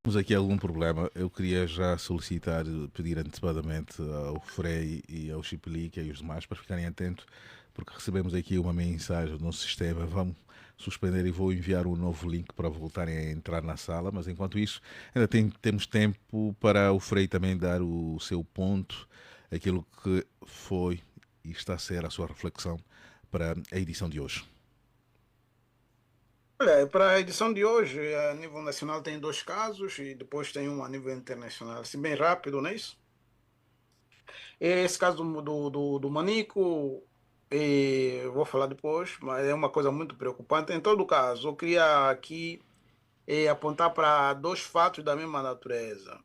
Temos aqui algum problema. Eu queria já solicitar, pedir antecipadamente ao Frei e ao Chipelique e aos demais para ficarem atentos, porque recebemos aqui uma mensagem do nosso sistema. Vamos suspender e vou enviar um novo link para voltarem a entrar na sala. Mas enquanto isso, ainda temos tempo para o Frei também dar o seu ponto, aquilo que foi e está a ser a sua reflexão para a edição de hoje. Olha, para a edição de hoje, a nível nacional tem dois casos e depois tem um a nível internacional. Assim, bem rápido, não é isso? Esse caso do Manico, vou falar depois, mas é uma coisa muito preocupante. Em todo caso, eu queria aqui apontar para dois fatos da mesma natureza.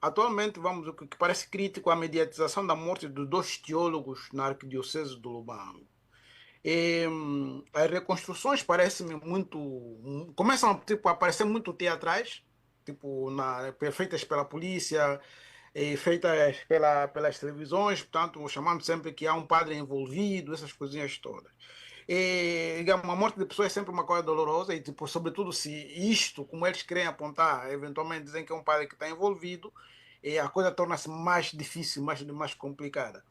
Atualmente, vamos, o que parece crítico a mediatização da morte dos dois teólogos na Arquidiocese do Lubango. As reconstruções parecem muito. Começam tipo, a parecer muito teatrais, tipo, feitas pela polícia, feitas pelas televisões, portanto, chamamos sempre que há um padre envolvido, essas coisinhas todas. Digamos, a morte de pessoas é sempre uma coisa dolorosa e, tipo, sobretudo se isto, como eles querem apontar, eventualmente dizem que é um padre que está envolvido, a coisa torna-se mais difícil, mais complicada.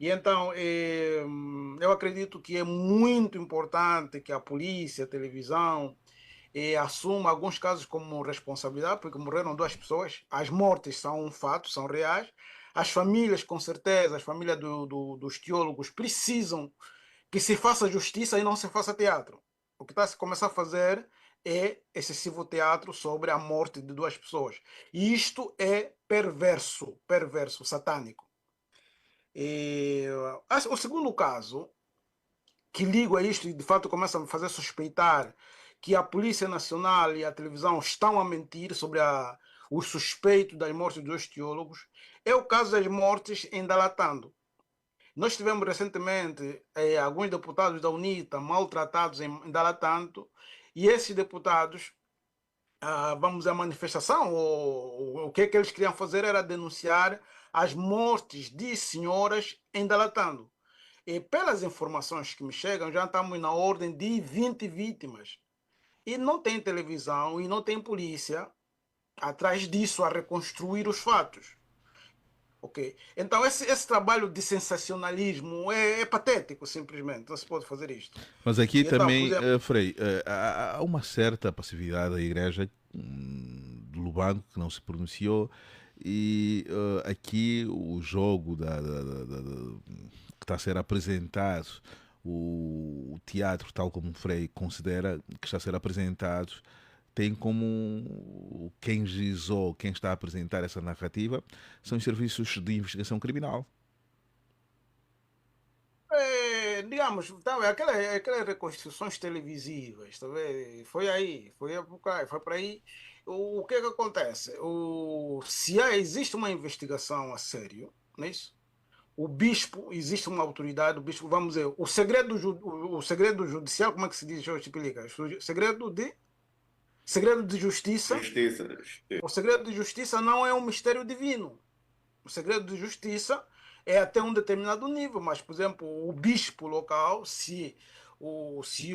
E então, eu acredito que é muito importante que a polícia, a televisão, assuma alguns casos como responsabilidade, porque morreram duas pessoas. As mortes são um fato, são reais. As famílias, com certeza, as famílias dos teólogos precisam que se faça justiça e não se faça teatro. O que está a se começar a fazer é excessivo teatro sobre a morte de duas pessoas. E isto é perverso, perverso, satânico. E, o segundo caso, que ligo a isto e de fato começa a me fazer suspeitar que a Polícia Nacional e a televisão estão a mentir sobre os suspeitos das mortes dos teólogos, é o caso das mortes em Dalatando. Nós tivemos recentemente alguns deputados da UNITA maltratados em Dalatando, e esses deputados, vamos à manifestação, o que é que eles queriam fazer era denunciar as mortes de senhoras em Dalatando. E pelas informações que me chegam, já estamos na ordem de 20 vítimas. E não tem televisão e não tem polícia atrás disso a reconstruir os fatos. Ok? Então, esse trabalho de sensacionalismo é patético, simplesmente. Não se pode fazer isto. Mas aqui E então, por também, exemplo, Frei, há uma certa passividade da Igreja do Lubango que não se pronunciou e aqui o jogo que está a ser apresentado, o teatro, tal como o Frei considera que está a ser apresentado, tem como quem gizou, quem está a apresentar essa narrativa, são os serviços de investigação criminal. digamos, tá, aquelas reconstruções televisivas, tá vendo? Foi aí, foi para aí. O que é que acontece? Se existe uma investigação a sério, não é isso? O bispo, existe uma autoridade, o bispo, vamos dizer, o segredo judicial, como é que se diz, Chipilica? Segredo de justiça. Justiça. O segredo de justiça não é um mistério divino. O segredo de justiça é até um determinado nível, mas, por exemplo, o bispo local, se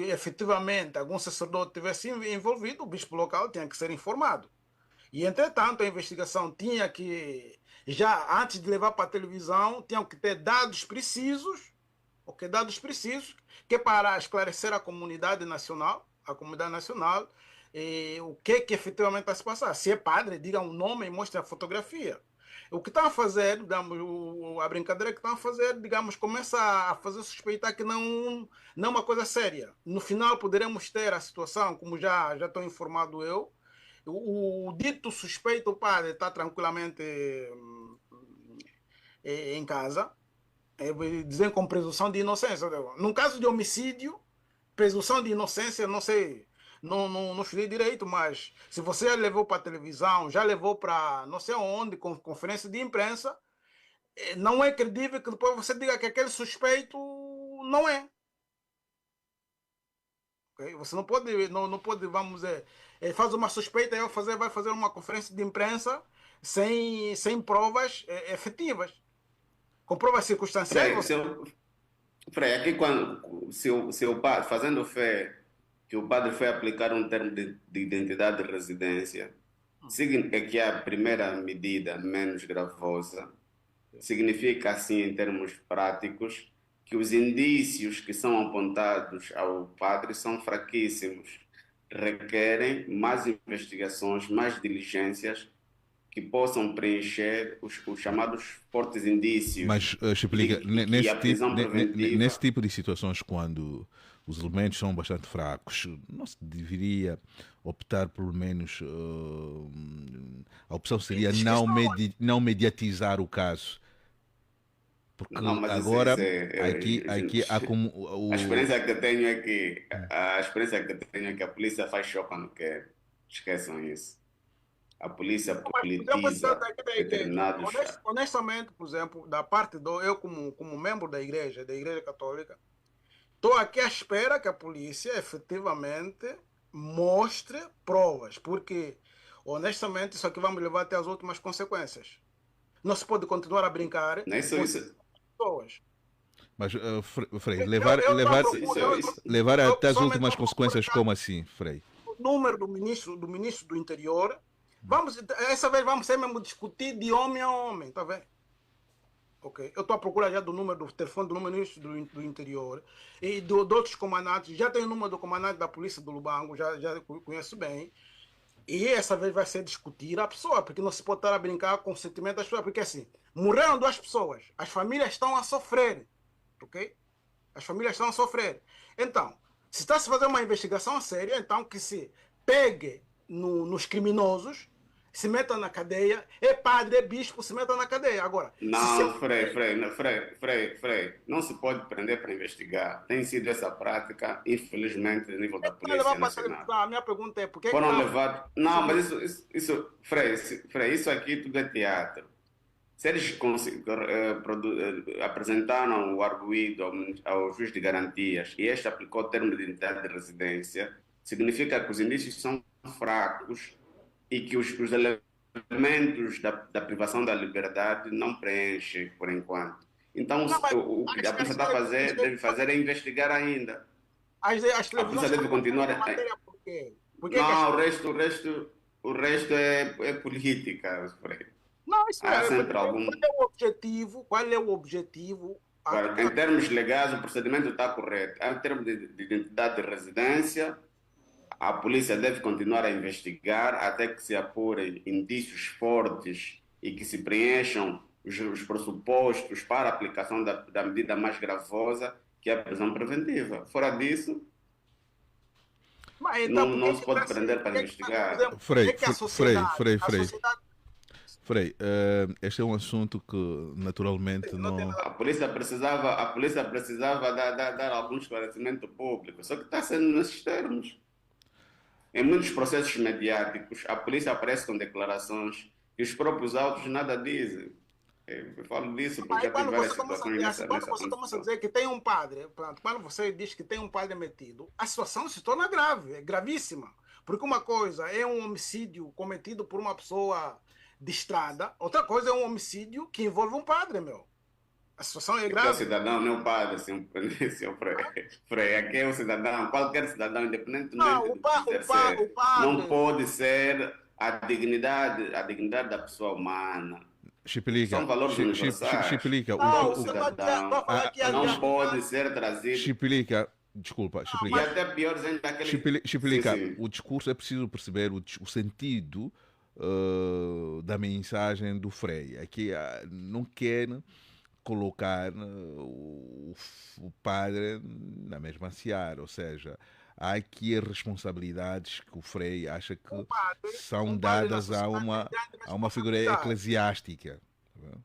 efetivamente algum sacerdote tivesse envolvido, o bispo local tinha que ser informado. E, entretanto, a investigação tinha que, já antes de levar para a televisão, tinham que ter dados precisos, ok, dados precisos, que é para esclarecer a comunidade nacional, o que efetivamente está se passar. Se é padre, diga um nome e mostre a fotografia. O que estão a fazer, digamos, a brincadeira que estão a fazer, digamos, começa a fazer suspeitar que não é uma coisa séria. No final, poderemos ter a situação, como já estou informado eu, o dito suspeito, o padre, está tranquilamente em casa, dizem com presunção de inocência. No caso de homicídio, presunção de inocência, não sei, não estudei direito, mas se você já levou para a televisão, já levou para não sei onde, conferência de imprensa, não é credível que depois você diga que aquele suspeito não é. Okay? Você não pode, vamos dizer, faz uma suspeita e vai fazer uma conferência de imprensa sem provas efetivas. Com provas circunstanciais, Frei, se eu, Frei, aqui quando, se o padre, fazendo fé que o padre foi aplicar um termo de identidade de residência, é que é a primeira medida menos gravosa, significa assim, em termos práticos, que os indícios que são apontados ao padre são fraquíssimos, requerem mais investigações, mais diligências que possam preencher os chamados fortes indícios Mas explica, e que a prisão nesse preventiva. tipo de situações, quando os elementos são bastante fracos, não se deveria optar pelo menos. A opção seria Diz que estão não mediatizar o caso. Porque Não, mas agora isso aqui há como a o. experiência que eu tenho é que a experiência que eu tenho é que a polícia faz show quando quer. Esqueçam isso. A polícia Mas, por exemplo, esse caso politiza daqui da igreja, determinados. honestamente, por exemplo, da parte do eu como membro da igreja católica, estou aqui à espera que a polícia efetivamente mostre provas, porque honestamente isso aqui vai me levar até as últimas consequências. Não se pode continuar a brincar Não é isso, com isso, pessoas. Mas, Frei, Eu estou à isso, procura, isso, levar eu até as pessoalmente últimas estou à procura consequências, como assim, Frei? do número do ministro do interior. Essa vez vamos ser mesmo discutir de homem a homem, tá vendo? Ok. Eu estou à procura já do número do telefone do número do interior e de outros comandantes. Já tenho o número do comandante da polícia do Lubango, já conheço bem. E essa vez vai ser discutir a pessoa, porque não se pode estar a brincar com o sentimento das pessoas, porque assim, morreram 2 pessoas, as famílias estão a sofrer, ok? As famílias estão a sofrer. Então, se está a se fazer uma investigação séria, então que se pegue nos criminosos, se meta na cadeia, é padre, é bispo, se meta na cadeia. Agora, se não, Frei, não se pode prender para investigar. Tem sido essa prática, infelizmente, a nível da vai levar Polícia para a Nacional. televisão, a minha pergunta é, por que Foram está... levados. Não, mas Frei, isso aqui tudo é teatro. Se eles apresentaram o arguido ao juiz de garantias e este aplicou o termo de identidade de residência, significa que os indícios são fracos e que os elementos da privação da liberdade não preenchem por enquanto. Então, Não, mas o que a polícia está a fazer, deve fazer é investigar ainda. as A polícia televisões deve estão continuar. mostrando a matéria por quê? Por que que as... Não, o resto é política, Frei. Não, isso Há é... sempre Qual algum. é o objetivo? Qual é o objetivo? Agora, em termos legais, o procedimento está correto. Em termos de identidade de residência, a polícia deve continuar a investigar até que se apurem indícios fortes e que se preencham os pressupostos para a aplicação da medida mais gravosa, que é a prisão preventiva. Fora disso, Mas então, não, por não que se que pode está assim? prender Por para que que, por investigar. exemplo, por que Frei, que a Frei, sociedade... Frei, este é um assunto que naturalmente Não tem não. nada... A polícia precisava dar algum esclarecimento público, só que está sendo nesses termos. Em muitos processos mediáticos, a polícia aparece com declarações que os próprios autos nada dizem. Eu falo disso porque Aí já tive quando várias você começa, situações quando nessa você começa a condição. dizer que tem um padre, pronto, quando você diz que tem um padre metido, a situação se torna grave, é gravíssima. Porque uma coisa é um homicídio cometido por uma pessoa de estrada, outra coisa é um homicídio que envolve um padre, meu. A situação é Aqui é o grave. cidadão, não é o padre, senhor Frei. Aqui é o cidadão, qualquer cidadão, Não, independentemente o, do que pa, o, pa, o exercer, não padre... pode ser a dignidade da pessoa humana. Chipelica, São valores universais. Chipelica, Não, Todo eu estou a cidadão falar que a não pode dignidade... ser trazido, Chipelica, desculpa, Não, e Chipelica. mas até pior ainda aquele. Sim, Chipelica, sim. o discurso é preciso perceber o sentido da mensagem do Frei. Aqui não quer colocar o padre na mesma seara, ou seja, há aqui as responsabilidades que o Frei acha que são um padre na dadas sociedade tem grande a uma figura responsabilidade. eclesiástica. Tá vendo?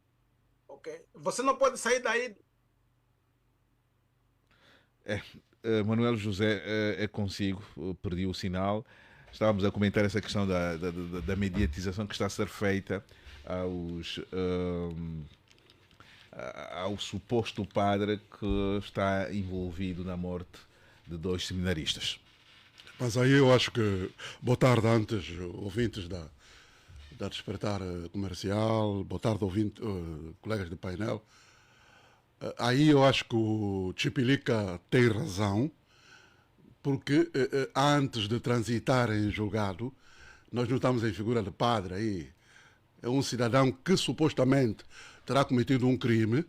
Ok? Você não pode sair daí... Manuel José, é consigo, perdi o sinal. Estávamos a comentar essa questão da mediatização que está a ser feita ao suposto padre que está envolvido na morte de 2 seminaristas. Mas aí eu acho que, boa tarde antes, ouvintes da Despertar Comercial, boa tarde, colegas de painel. Aí eu acho que o Chipilica tem razão porque antes de transitar em julgado, nós não estamos em figura de padre aí. É um cidadão que supostamente terá cometido um crime,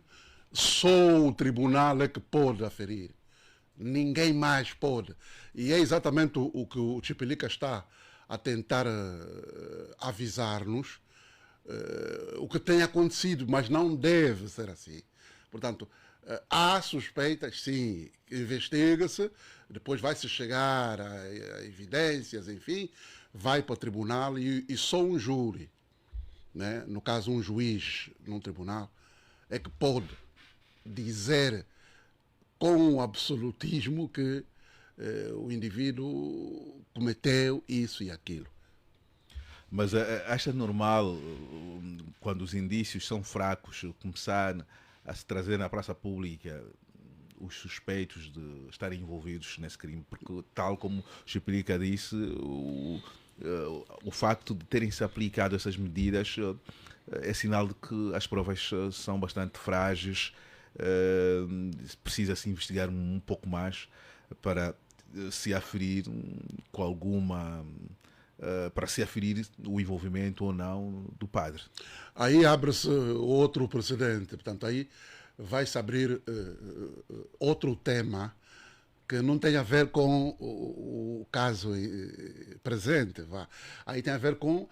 só o tribunal é que pode aferir. Ninguém mais pode. E é exatamente o que o Chipilica está a tentar avisar-nos, o que tem acontecido, mas não deve ser assim. Portanto, há suspeitas, sim, investiga-se, depois vai-se chegar a evidências, enfim, vai para o tribunal e só um júri, né? No caso um juiz num tribunal, é que pode dizer com absolutismo que o indivíduo cometeu isso e aquilo. Mas acha normal, quando os indícios são fracos, começar a se trazer na praça pública os suspeitos de estarem envolvidos nesse crime? Porque, tal como o Chipilica disse, o facto de terem-se aplicado essas medidas é sinal de que as provas são bastante frágeis. Precisa-se investigar um pouco mais para se aferir com alguma... para se aferir o envolvimento ou não do padre. Aí abre-se outro precedente, portanto, aí vai-se abrir outro tema que não tem a ver com o caso presente. Vá. Aí tem a ver com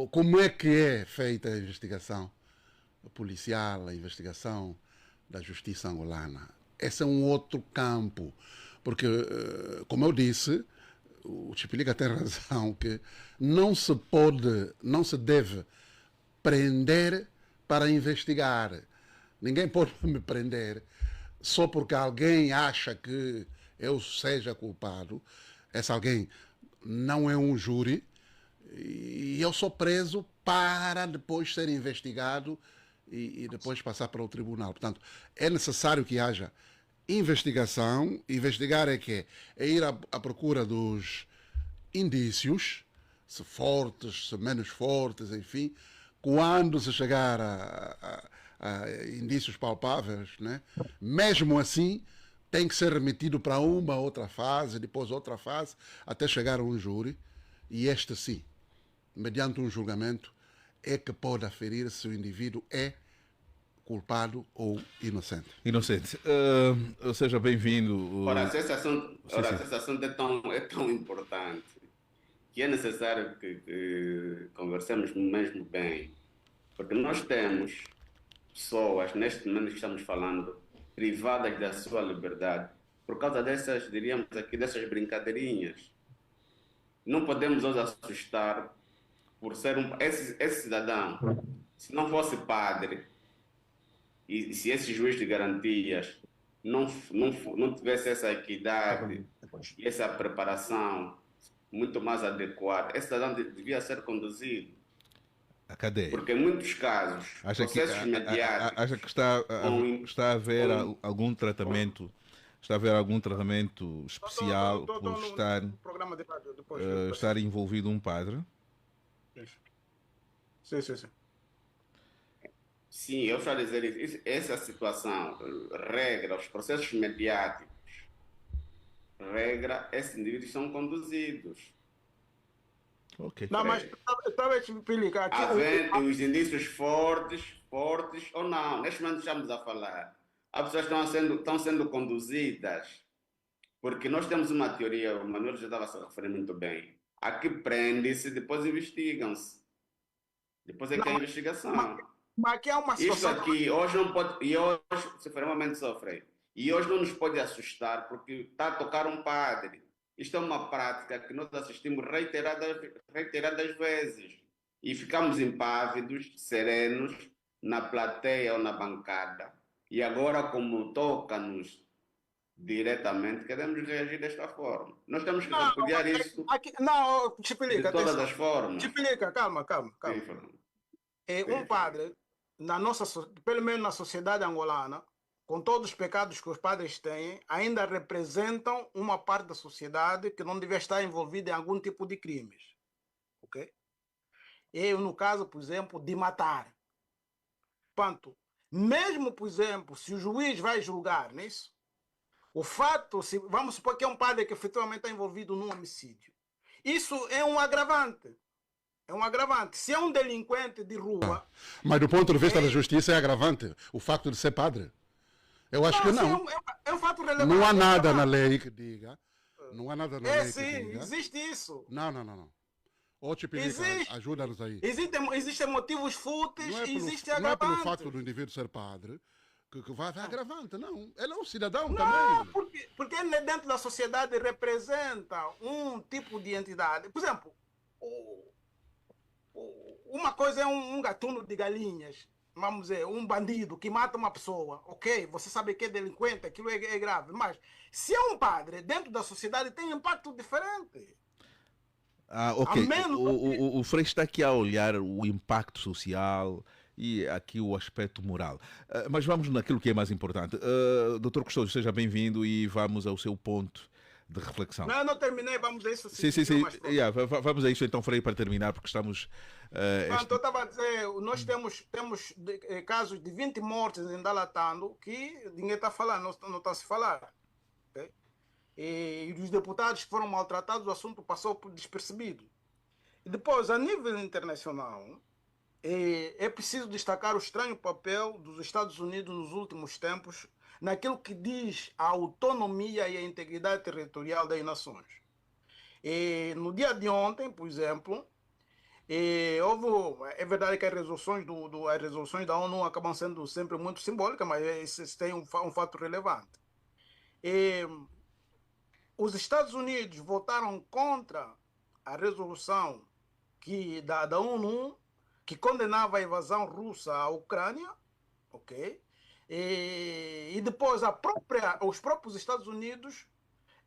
como é que é feita a investigação policial, a investigação da justiça angolana. Esse é um outro campo, porque, como eu disse, o Chipilica tem razão que não se deve prender para investigar. Ninguém pode me prender só porque alguém acha que eu seja culpado. Esse alguém não é um júri e eu sou preso para depois ser investigado e depois passar para o tribunal. Portanto, é necessário que haja investigação. Investigar é que é ir à procura dos indícios, se fortes, se menos fortes, enfim. Quando se chegar a indícios palpáveis, né? Mesmo assim, tem que ser remetido para uma outra fase, depois outra fase, até chegar a um júri. E este sim, mediante um julgamento, é que pode aferir se o indivíduo é culpado ou inocente. Inocente. Seja bem-vindo. Ora, esse assunto é tão importante que é necessário que conversemos mesmo bem, porque nós temos pessoas, neste momento que estamos falando, privadas da sua liberdade por causa dessas, diríamos aqui, dessas brincadeirinhas. Não podemos os assustar por ser esse cidadão, se não fosse padre, e se esse juiz de garantias não tivesse essa equidade e essa preparação muito mais adequada, esse cidadão devia ser conduzido. A cadeia. Porque em muitos casos, processos mediáticos... Acha que está a haver algum tratamento... Está a haver algum tratamento especial por estar envolvido um padre? Sim. Sim, eu estou a dizer isso. Essa situação, regra, os processos mediáticos, regra, esses indivíduos são conduzidos. Ok. Não, mas estava a te explicar aqui. Havendo os indícios fortes ou não. Neste momento estamos a falar. As pessoas estão sendo conduzidas, porque nós temos uma teoria, o Manuel já estava se referir muito bem. Aqui prende-se, depois investigam-se. Depois é que é a investigação. Mas aqui é uma situação... Isto aqui, hoje não pode... E hoje, extremamente sofre. E hoje não nos pode assustar, porque está a tocar um padre. Isto é uma prática que nós assistimos reiteradas vezes. E ficamos impávidos, serenos, na plateia ou na bancada. E agora, como toca-nos diretamente, queremos reagir desta forma. Nós temos que repudiar isso Chipilica, de todas as formas. Chipilica, calma. Um padre, pelo menos na sociedade angolana, com todos os pecados que os padres têm, ainda representam uma parte da sociedade que não deve estar envolvida em algum tipo de crimes. Ok? Eu, no caso, por exemplo, de matar. Portanto, mesmo, por exemplo, se o juiz vai julgar nisso, O fato, se, vamos supor que é um padre que efetivamente está envolvido num homicídio. Isso é um agravante. É um agravante. Se é um delinquente de rua. Mas do ponto de vista da justiça é agravante o facto de ser padre. Eu acho que Sim, não. é um fato relevante. Não há nada na lei que diga. Não há nada na lei sim, que diga. existe isso. Não. Ô, Chipilica, Existe. ajuda-nos aí. Existem motivos fúteis e existe não é pelo agravante. facto do indivíduo ser padre que vai agravante, não. Ele é um cidadão Não, também. porque ele dentro da sociedade representa um tipo de entidade. Por exemplo, uma coisa é um gatuno de galinhas, vamos dizer, um bandido que mata uma pessoa, ok, você sabe que é delinquente, aquilo é grave, mas se é um padre dentro da sociedade tem impacto diferente. Ok. O Frei está aqui a olhar o impacto social e aqui o aspecto moral. Mas vamos naquilo que é mais importante. Dr. Custódio, seja bem-vindo e vamos ao seu ponto de reflexão. Não terminei, vamos a isso. Sim. Vamos a isso então, Frei, para terminar, porque estamos... Então, eu estava a dizer, nós temos casos de 20 mortes em Dalatando que ninguém está falando, não está a se falar. Okay? E os deputados que foram maltratados, o assunto passou por despercebido. E depois, a nível internacional, é preciso destacar o estranho papel dos Estados Unidos nos últimos tempos naquilo que diz a autonomia e a integridade territorial das nações. E no dia de ontem, por exemplo, é verdade que as resoluções da ONU acabam sendo sempre muito simbólicas, mas isso tem um fato relevante. Os Estados Unidos votaram contra a resolução da ONU que condenava a invasão russa à Ucrânia, ok? E depois os próprios Estados Unidos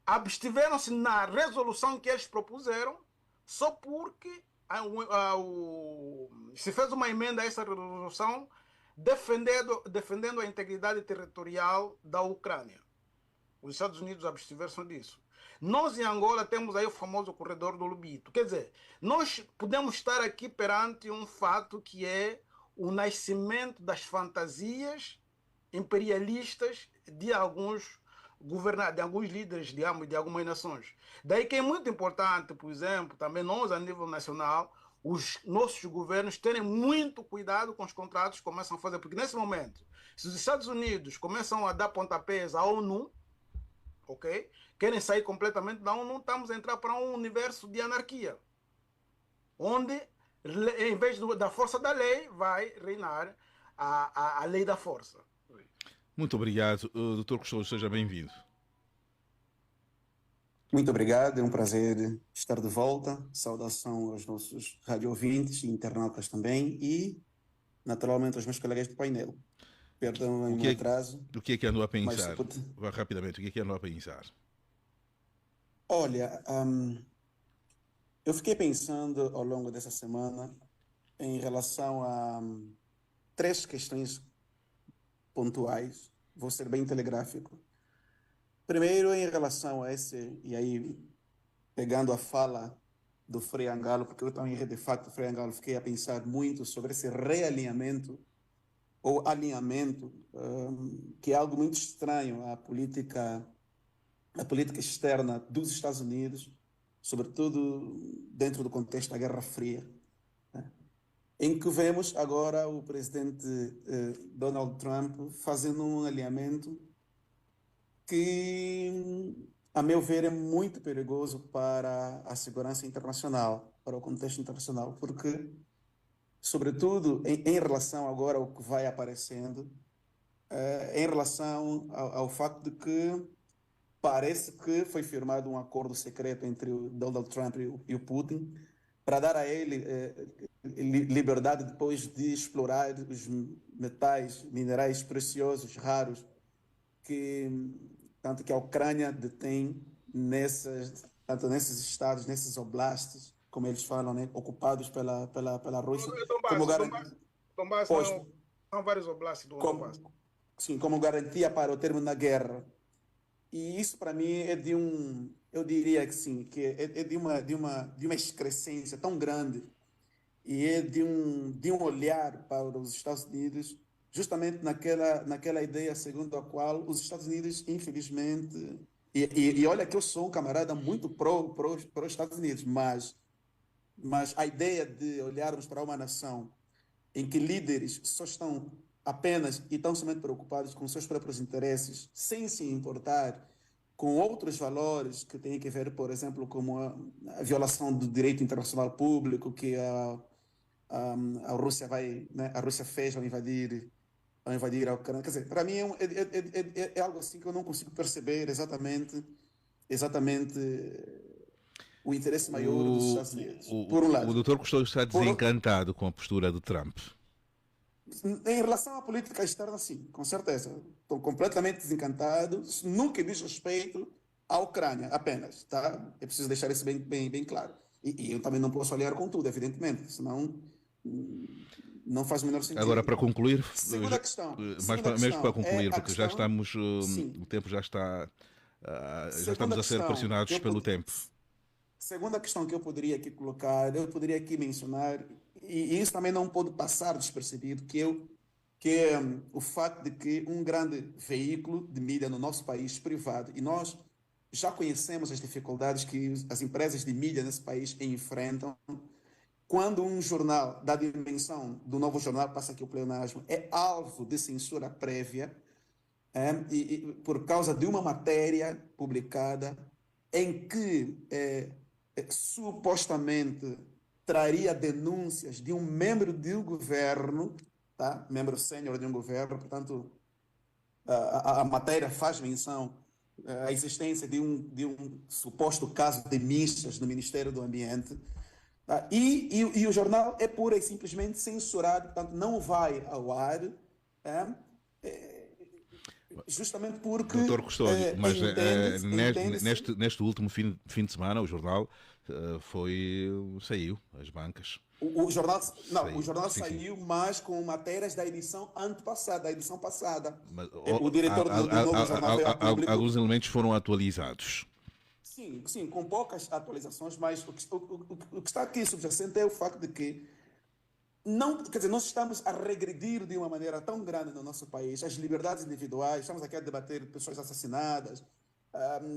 abstiveram-se na resolução que eles propuseram só porque se fez uma emenda a essa resolução defendendo a integridade territorial da Ucrânia. Os Estados Unidos abstiveram-se disso. Nós, em Angola, temos aí o famoso corredor do Lubito. Quer dizer, nós podemos estar aqui perante um fato que é o nascimento das fantasias imperialistas de alguns líderes, digamos, de algumas nações. Daí que é muito importante, por exemplo, também nós, a nível nacional, os nossos governos terem muito cuidado com os contratos que começam a fazer, porque nesse momento, se os Estados Unidos começam a dar pontapés à ONU, ok? Querem sair completamente da ONU, estamos a entrar para um universo de anarquia, onde, em vez da força da lei, vai reinar a lei da força. Muito obrigado. Dr. Custódio, seja bem-vindo. Muito obrigado, é um prazer estar de volta. Saudação aos nossos radio-ouvintes e internautas também e, naturalmente, aos meus colegas do painel. Perdão em meu atraso. O que é que andou a pensar? Vá rapidamente, o que é que andou a pensar? Olha, eu fiquei pensando ao longo dessa semana em relação a 3 questões pontuais. Vou ser bem telegráfico. Primeiro, em relação a e aí pegando a fala do Frei Angalo, porque eu também, de facto, Frei Angalo, fiquei a pensar muito sobre esse realinhamento ou alinhamento, que é algo muito estranho à política externa dos Estados Unidos, sobretudo dentro do contexto da Guerra Fria, né? Em que vemos agora o presidente Donald Trump fazendo um alinhamento que, a meu ver, é muito perigoso para a segurança internacional, para o contexto internacional, porque, sobretudo, em relação agora ao que vai aparecendo, em relação ao facto de que parece que foi firmado um acordo secreto entre o Donald Trump e o Putin para dar a ele liberdade depois de explorar os minerais preciosos, raros, tanto que a Ucrânia detém tanto nesses estados, nesses oblastes, como eles falam, né, ocupados pela Rússia. Donbass são vários oblastes do Donbass. Sim, como garantia para o término da guerra. E isso, para mim, eu diria que sim, que é de uma excrescência tão grande e é de um olhar para os Estados Unidos justamente naquela ideia segundo a qual os Estados Unidos, infelizmente, e olha que eu sou um camarada muito pró Estados Unidos, mas a ideia de olharmos para uma nação em que líderes só estão apenas e tão somente preocupados com seus próprios interesses, sem se importar com outros valores que têm a ver, por exemplo, como a violação do direito internacional público que a Rússia né, a Rússia fez ao invadir a Ucrânia. Quer dizer, para mim é algo assim que eu não consigo perceber exatamente o interesse maior dos Estados Unidos. Por um lado. O doutor Custódio está desencantado com a postura do Trump. Em relação à política externa, sim, com certeza. Estou completamente desencantado. Nunca diz respeito à Ucrânia, apenas. Tá? É preciso deixar isso bem claro. E eu também não posso aliar com tudo, evidentemente, senão não faz o menor sentido. Agora, para concluir, segunda questão, mesmo para concluir, porque já estamos, sim. o tempo já está, já Segunda estamos a ser questão, pressionados pelo tempo. Segunda questão que eu poderia aqui colocar, eu poderia aqui mencionar, e isso também não pode passar despercebido, que é o fato de que um grande veículo de mídia no nosso país, privado, e nós já conhecemos as dificuldades que as empresas de mídia nesse país enfrentam, quando um jornal da dimensão do Novo Jornal, passa aqui o pleonasmo, é alvo de censura prévia, por causa de uma matéria publicada em que supostamente traria denúncias de um membro de um governo, tá? Membro sênior de um governo, portanto, a matéria faz menção à existência de um suposto caso de missas no Ministério do Ambiente, tá? E o jornal é pura e simplesmente censurado, portanto, não vai ao ar, justamente porque... Doutor Custódio, mas neste último fim de semana o jornal saiu às bancas. O jornal saiu, mas com matérias da edição antepassada, da edição passada. Mas, o diretor do Novo Jornal veio a público. Alguns elementos foram atualizados. Sim, com poucas atualizações, mas o que está aqui subjacente é o facto de que nós estamos a regredir de uma maneira tão grande no nosso país, as liberdades individuais, estamos aqui a debater pessoas assassinadas,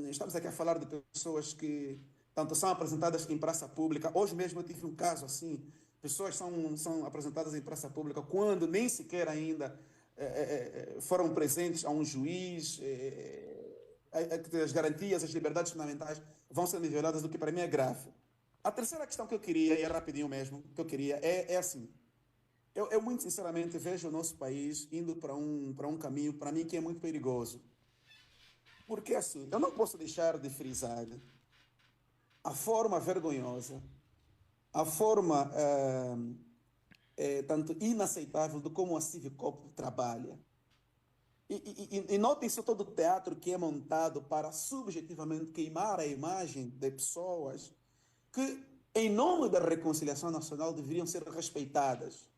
estamos aqui a falar de pessoas que tanto são apresentadas em praça pública. Hoje mesmo eu tive um caso assim, pessoas são apresentadas em praça pública quando nem sequer ainda foram presentes a um juiz, as garantias, as liberdades fundamentais vão sendo violadas, do que para mim é grave. A terceira questão que eu queria, e é rapidinho mesmo, que eu queria, é assim, eu muito sinceramente vejo o nosso país indo para um caminho, para mim, que é muito perigoso. Porque assim, eu não posso deixar de frisar a forma vergonhosa, a forma tanto inaceitável de como a Civicop trabalha. E notem-se todo o teatro que é montado para subjetivamente queimar a imagem de pessoas que, em nome da reconciliação nacional, deveriam ser respeitadas.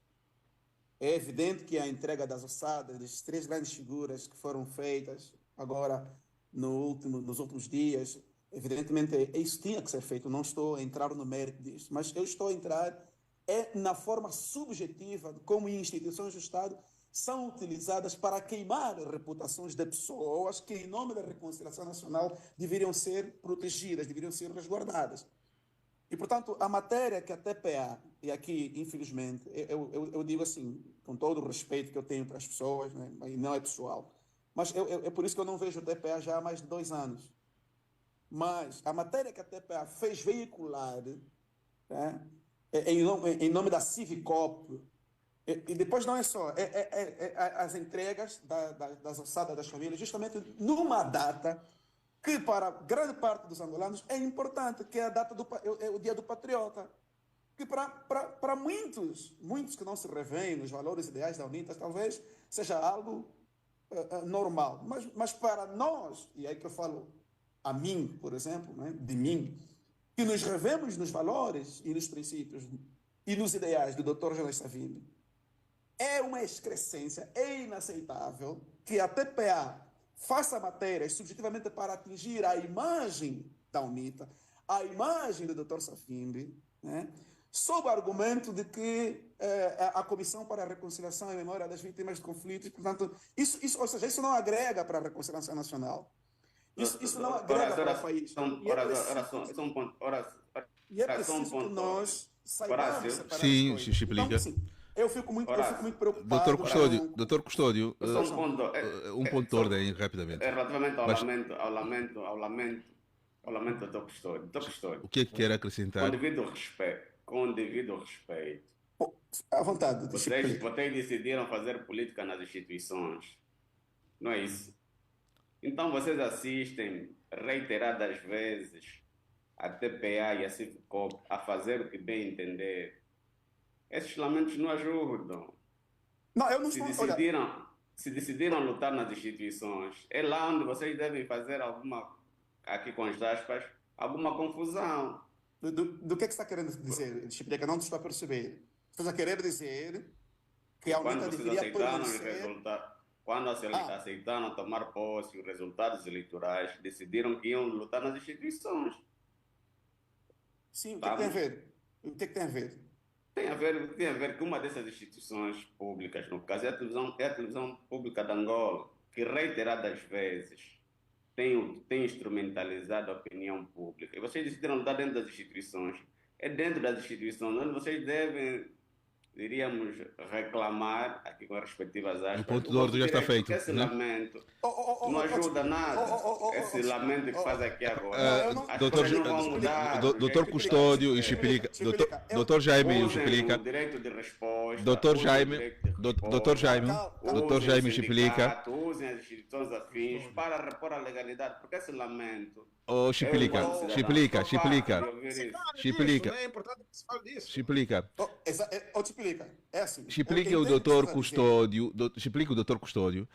É evidente que a entrega das ossadas, das 3 grandes figuras que foram feitas agora nos últimos dias, evidentemente isso tinha que ser feito, não estou a entrar no mérito disso, mas eu estou a entrar na forma subjetiva de como instituições do Estado são utilizadas para queimar reputações de pessoas que, em nome da reconciliação nacional, deveriam ser protegidas, deveriam ser resguardadas. E, portanto, a matéria que a TPA, e aqui, infelizmente, eu digo assim, com todo o respeito que eu tenho para as pessoas, né, e não é pessoal, mas é por isso que eu não vejo o TPA já há mais de 2 anos. Mas a matéria que a TPA fez veicular, né, em nome da Civicop, e depois não é só, as entregas das ossadas das famílias, justamente numa data que para grande parte dos angolanos é importante, que é a data é o Dia do Patriota, que para muitos que não se revêem nos valores ideais da UNITA, talvez seja algo normal, mas para nós, e aí que eu falo a mim, por exemplo, né, de mim, que nos revemos nos valores e nos princípios e nos ideais do Dr. Jonas Savimbi, é uma excrescência, é inaceitável que a TPA faça matérias subjetivamente para atingir a imagem da UNITA, a imagem do Dr. Savimbi, né? sob o argumento de que a Comissão para a Reconciliação e Memória das Vítimas de Conflitos, portanto, ou seja, isso não agrega para a reconciliação nacional. Isso não agrega para o país. E é preciso que nós saibamos separar as Sim, coisas. explica. Então, sim, eu fico muito preocupado. Doutor Custódio, um ponto de ordem, rapidamente. Relativamente ao lamento do Dr. Custódio. Dr. Custódio, O que é que quer acrescentar? Com devido respeito, à vontade. vocês decidiram fazer política nas instituições, não é isso? Então vocês assistem reiteradas vezes a TPA e a CIFCOP a fazer o que bem entender. Esses lamentos não ajudam. Não, eu não estou... Se decidiram lutar nas instituições, é lá onde vocês devem fazer aqui com as aspas, alguma confusão. Do que você está querendo dizer, Chiplica? Não estou a perceber. Você está querendo dizer que a UNITA deveria permanecer... Quando aceitaram tomar posse os resultados eleitorais, decidiram que iam lutar nas instituições. Sim, o que tem a ver? O que tem a ver? Tem a ver com uma dessas instituições públicas, no caso é a televisão pública de Angola, que reiteradas vezes tem instrumentalizado a opinião pública. E vocês decidiram lutar dentro das instituições. É dentro das instituições onde vocês devem, diríamos, reclamar, aqui com as respectivas aspas. O ponto de ordem já está feito. Esse lamento não ajuda nada. Esse lamento que faz aqui agora. Doutor Custódio e Chiplica. Doutor Jaime e Chiplica. Doutor Jaime e Chiplica. Usem as instituições afins para repor a legalidade, porque esse lamento. Chiplica. É importante que se fale disso. Chiplica. É assim. Explica o doutor Custódio. Explica o doutor Custódio.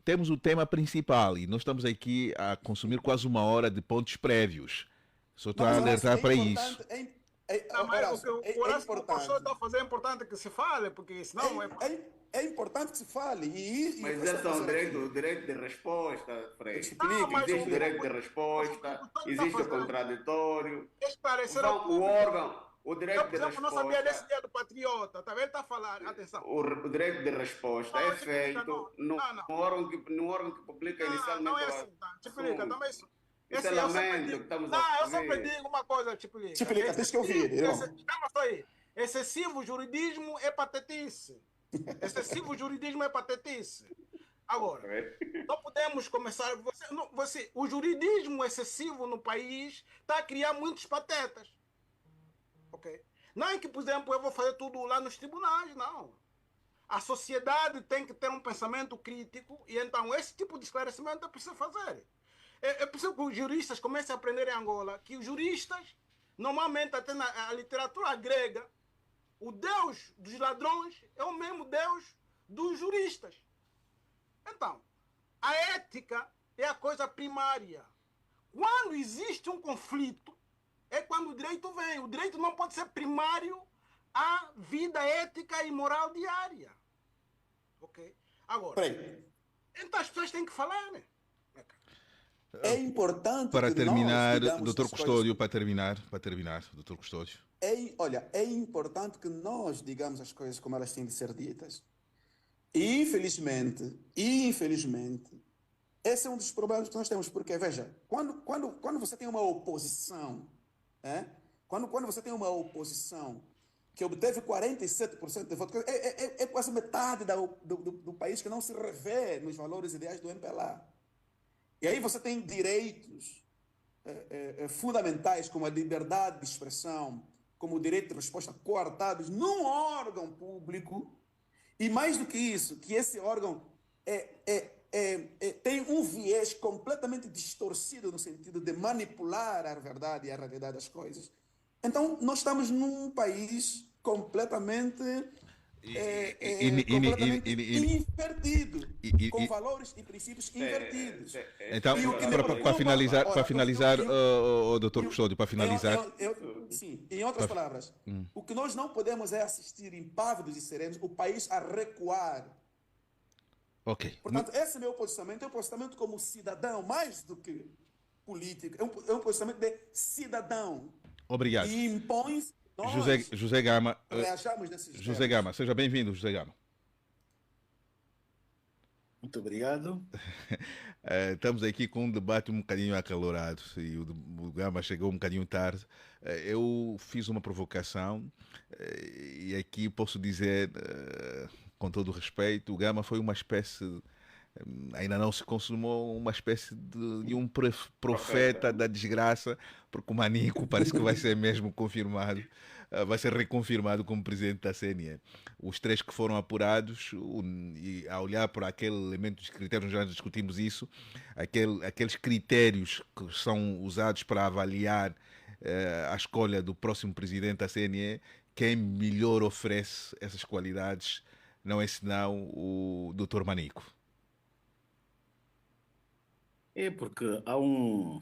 Temos o tema principal e nós estamos aqui a consumir quase uma hora de pontos prévios. Só estou a alertar para isso. O Horácio está a fazer é importante que se fale, porque senão é importante que se fale. Mas esse é o direito de resposta, Frei. Existe o direito de resposta, existe o contraditório. Esclarecer o direito de resposta. Não sabia desse dia do patriota, também está a falar, atenção. O direito de resposta é feito no órgão que publica inicialmente. Não é assim, Chiplica, também isso. Esse é lamento que estamos a fazer. Eu sempre digo uma coisa, Chiplica. Chiplica, deixa que eu ouvir. Calma só aí. Excessivo juridismo é patetice. Agora, não podemos começar... o juridismo excessivo no país está a criar muitos patetas. Okay? Não é que, por exemplo, eu vou fazer tudo lá nos tribunais, não. A sociedade tem que ter um pensamento crítico e então esse tipo de esclarecimento é preciso fazer. É preciso que os juristas comecem a aprender em Angola que os juristas, normalmente até na literatura grega, o Deus dos ladrões é o mesmo Deus dos juristas. Então, a ética é a coisa primária. Quando existe um conflito, é quando o direito vem. O direito não pode ser primário à vida ética e moral diária. Ok? Agora, então as pessoas têm que falar, né? É importante para terminar, doutor Custódio, para terminar, doutor Custódio. É importante que nós digamos as coisas como elas têm de ser ditas. E infelizmente, esse é um dos problemas que nós temos, porque, veja, quando você tem uma oposição, quando você tem uma oposição que obteve 47% de votos, é quase metade do país que não se revê nos valores ideais do MPLA. E aí você tem direitos fundamentais, como a liberdade de expressão, como o direito de resposta, coartados num órgão público, e mais do que isso, que esse órgão tem um viés completamente distorcido no sentido de manipular a verdade e a realidade das coisas. Então, nós estamos num país completamente invertido, com valores e princípios invertidos. Então, para finalizar, doutor Custódio, para finalizar... Sim, em outras palavras, o que nós não podemos é assistir impávidos e serenos o país a recuar. Ok. Portanto, esse é o meu posicionamento. É um posicionamento como cidadão, mais do que político. É um posicionamento de cidadão. Obrigado. E impõe Nós José Gama, reajamos nesses José termos. Gama, seja bem-vindo, José Gama. Muito obrigado. Estamos aqui com um debate um bocadinho acalorado e o Gama chegou um bocadinho tarde. Eu fiz uma provocação e aqui posso dizer, com todo o respeito, o Gama foi uma espécie, ainda não se consumou, uma espécie de um profeta da desgraça, porque o Manico parece que vai ser mesmo confirmado, vai ser reconfirmado como presidente da CNE. Os três que foram apurados, e a olhar por aquele elemento dos critérios, já discutimos isso, aqueles critérios que são usados para avaliar a escolha do próximo presidente da CNE, quem melhor oferece essas qualidades não é senão o Dr. Manico. É porque há um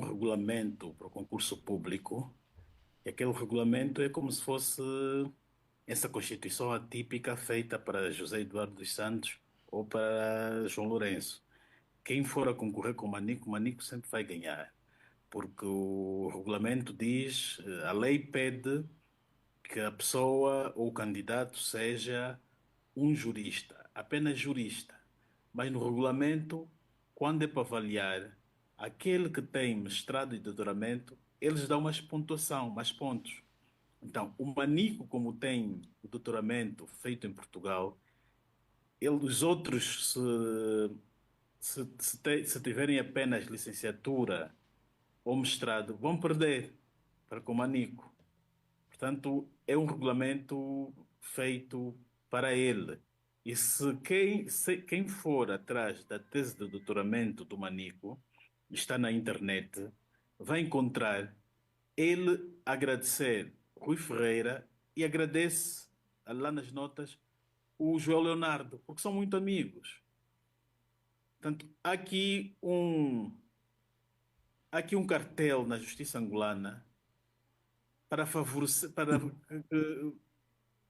regulamento para o concurso público, e aquele regulamento é como se fosse essa Constituição atípica feita para José Eduardo dos Santos ou para João Lourenço. Quem for a concorrer com o Manico sempre vai ganhar, porque o regulamento diz, a lei pede que a pessoa ou o candidato seja um jurista, apenas jurista. Mas no regulamento, quando é para avaliar aquele que tem mestrado e doutoramento, eles dão mais pontuação, mais pontos. Então, o Manico, como tem o doutoramento feito em Portugal, os outros, se tiverem apenas licenciatura ou mestrado, vão perder para com o Manico. Portanto, é um regulamento feito para ele. E se quem for atrás da tese de doutoramento do Manico, está na internet, vai encontrar ele agradecer Rui Ferreira e agradece lá nas notas o João Leonardo, porque são muito amigos. Portanto, há aqui um cartel na justiça angolana para favorecer,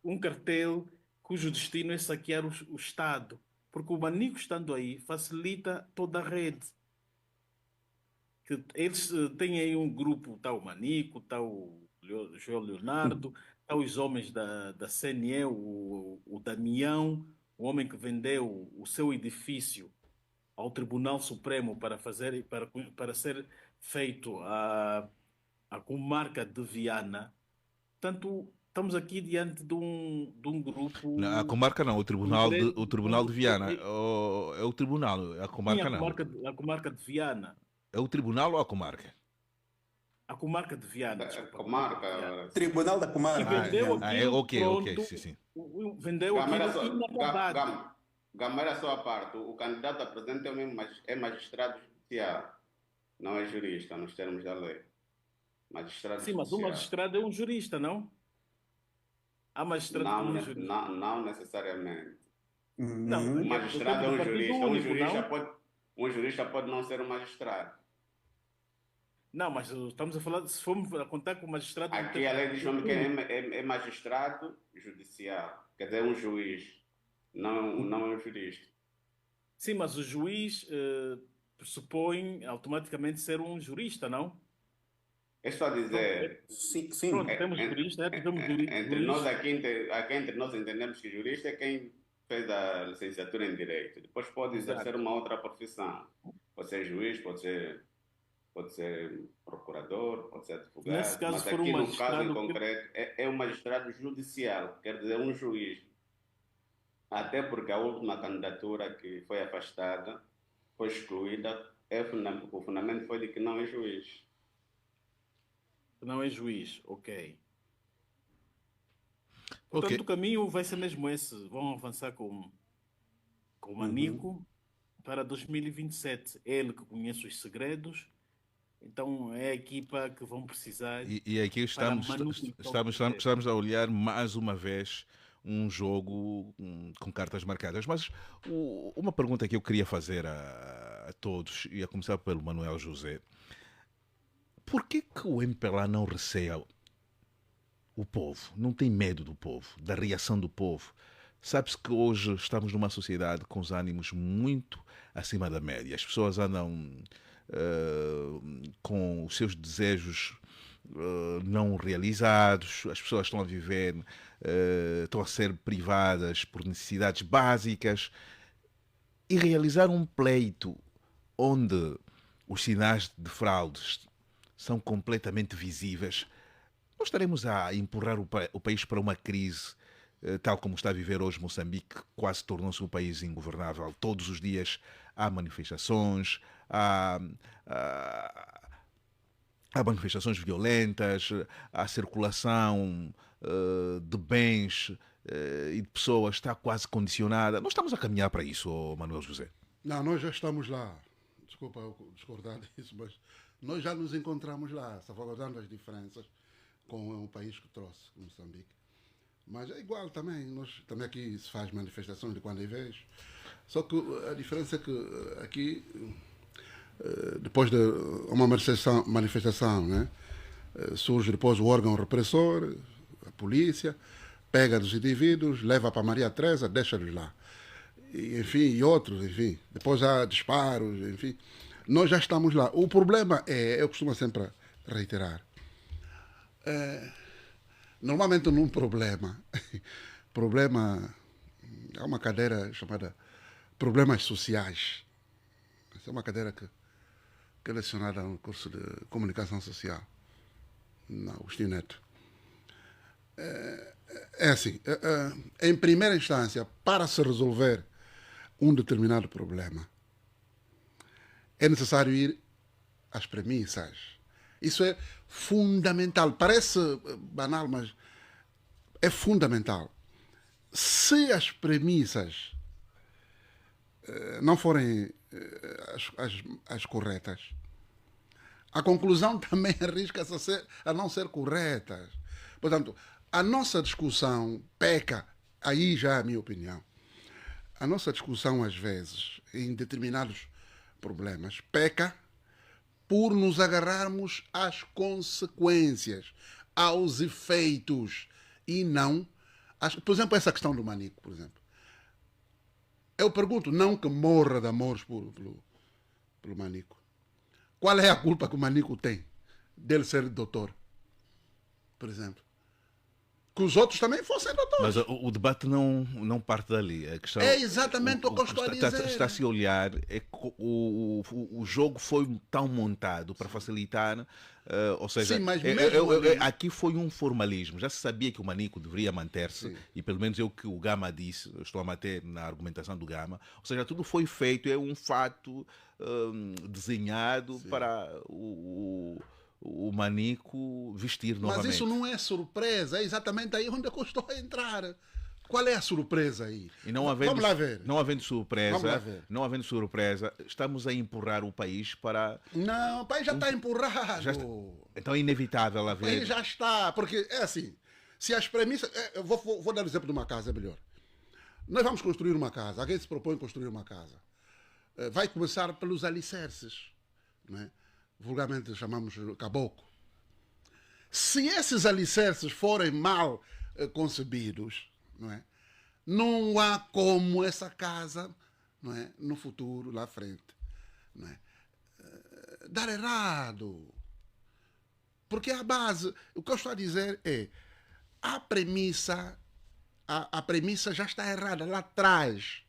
um cartel cujo destino é saquear o Estado, porque o Manico estando aí facilita toda a rede. Que eles têm aí um grupo, está o Manico, está o João Leonardo, está os homens da CNE, o Damião, o homem que vendeu o seu edifício ao Tribunal Supremo para ser feito a comarca de Viana. Portanto, estamos aqui diante de um grupo... Não, a comarca não, o Tribunal de Viana. É o Tribunal, a comarca não. A comarca de Viana. É o Tribunal ou a comarca? A comarca de Viana. A comarca. Tribunal da Comarca. Ok, sim. Vendeu aquilo inacabado. Gama era só a parte. O candidato apresente é magistrado judicial, não é jurista, nos termos da lei. Magistrado Sim, mas o judicial. magistrado é um jurista, não? Há magistrado que não é jurista. Não necessariamente. Não, O magistrado é um partido jurista. único, Um jurista pode não ser um magistrado. Não, mas estamos a falar, se formos a contar com o magistrado... Aqui a lei diz que é magistrado judicial, quer dizer, um juiz, não é um jurista. Sim, mas o juiz pressupõe automaticamente ser um jurista, não? É só dizer, Sim, sim. Pronto, temos jurista, tivemos jurista. entre nós aqui entre nós entendemos que jurista é quem fez a licenciatura em Direito. Depois pode exercer uma outra profissão. Pode ser juiz, pode ser procurador, pode ser advogado. Nesse caso, mas se for aqui um no caso em magistrado, concreto é um magistrado judicial, quer dizer, um juiz. Até porque a última candidatura que foi afastada, foi excluída, o fundamento foi de que não é juiz. não é juiz, ok. Portanto, o caminho vai ser mesmo esse. Vão avançar com o Manico para 2027. Ele que conhece os segredos, então é a equipa que vão precisar. E aqui estamos a olhar mais uma vez um jogo com cartas marcadas. Mas uma pergunta que eu queria fazer a todos, e a começar pelo Manuel José: por que o MPLA não receia o povo? Não tem medo do povo, da reação do povo? Sabe-se que hoje estamos numa sociedade com os ânimos muito acima da média. As pessoas andam com os seus desejos não realizados, as pessoas estão a viver, estão a ser privadas por necessidades básicas, e realizar um pleito onde os sinais de fraudes são completamente visíveis, nós estaremos a empurrar o país para uma crise, tal como está a viver hoje Moçambique, quase tornou-se um país ingovernável. Todos os dias há manifestações, há manifestações violentas, há circulação de bens e de pessoas, está quase condicionada. Nós estamos a caminhar para isso, Manuel José. Não, nós já estamos lá. Desculpa eu discordar disso, mas nós já nos encontramos lá, salvaguardando as diferenças com o país que trouxe, Moçambique. Mas é igual também, também aqui se faz manifestações de quando em vez. Só que a diferença é que aqui, depois de uma manifestação, né, surge depois o órgão repressor, a polícia, pega dos indivíduos, leva para Maria Teresa, deixa-los lá. E, enfim, e outros, enfim. Depois há disparos, enfim. Nós já estamos lá. O problema é, eu costumo sempre reiterar, normalmente num problema, há uma cadeira chamada Problemas Sociais. Essa é uma cadeira que é lecionada no curso de Comunicação Social, na Agostinho Neto. É assim, em primeira instância, para se resolver um determinado problema, é necessário ir às premissas. Isso é fundamental. Parece banal, mas é fundamental. Se as premissas não forem as corretas, a conclusão também arrisca-se a não ser correta. Portanto, a nossa discussão peca, aí já é a minha opinião, a nossa discussão às vezes, em determinados problemas, peca por nos agarrarmos às consequências, aos efeitos, e não... Por exemplo, essa questão do Manico, por exemplo. Eu pergunto, não que morra de amores pelo Manico. Qual é a culpa que o Manico tem dele ser doutor, por exemplo? Que os outros também fossem doutores. Mas o debate não parte dali. A questão, é exatamente o que eu estou a dizer. Está-se a olhar, o jogo foi tão montado para facilitar, ou seja, sim, mas aqui foi um formalismo. Já se sabia que o Manico deveria manter-se, e pelo menos é o que o Gama disse, eu estou a manter na argumentação do Gama, ou seja, tudo foi feito, é um fato desenhado para o Manico vestir novamente. Mas isso não é surpresa, é exatamente aí onde eu estou a entrar. Qual é a surpresa aí? E vamos lá ver. Não havendo surpresa, estamos a empurrar o país para... Não, o país já está empurrado. Então é inevitável haver... O país já está, porque é assim, se as premissas... Eu vou dar o exemplo de uma casa, é melhor. Nós vamos construir uma casa, alguém se propõe construir uma casa. Vai começar pelos alicerces, não é? Vulgarmente chamamos caboclo. Se esses alicerces forem mal concebidos, não é? Não há como essa casa, não é? No futuro, lá à frente, não é? Dar errado. Porque a base, o que eu estou a dizer é, a premissa já está errada lá atrás.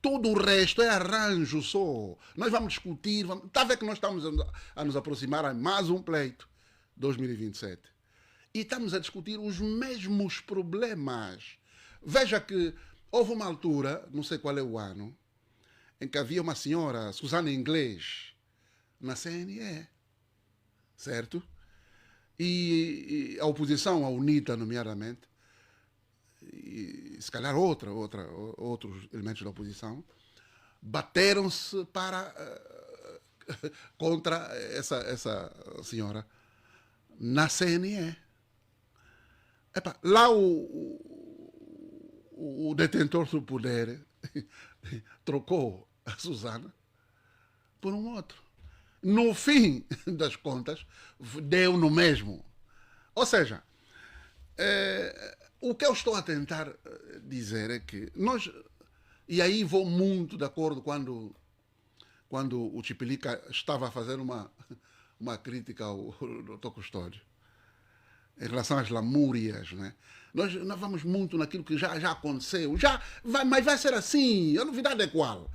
Todo o resto é arranjo só. Nós vamos discutir. Está a ver que nós estamos a nos aproximar a mais um pleito, 2027. E estamos a discutir os mesmos problemas. Veja que houve uma altura, não sei qual é o ano, em que havia uma senhora, Susana Inglês, na CNE. Certo? E a oposição, a UNITA, nomeadamente, e se calhar outros elementos da oposição, bateram-se contra essa senhora na CNE. Epa, lá o detentor do poder trocou a Susana por um outro. No fim das contas, deu no mesmo. Ou seja, o que eu estou a tentar dizer é que nós, e aí vou muito de acordo quando o Chipilica estava a fazer uma crítica ao Dr. Custódio em relação às lamúrias, né? Nós vamos muito naquilo que já aconteceu, mas vai ser assim, a novidade é qual?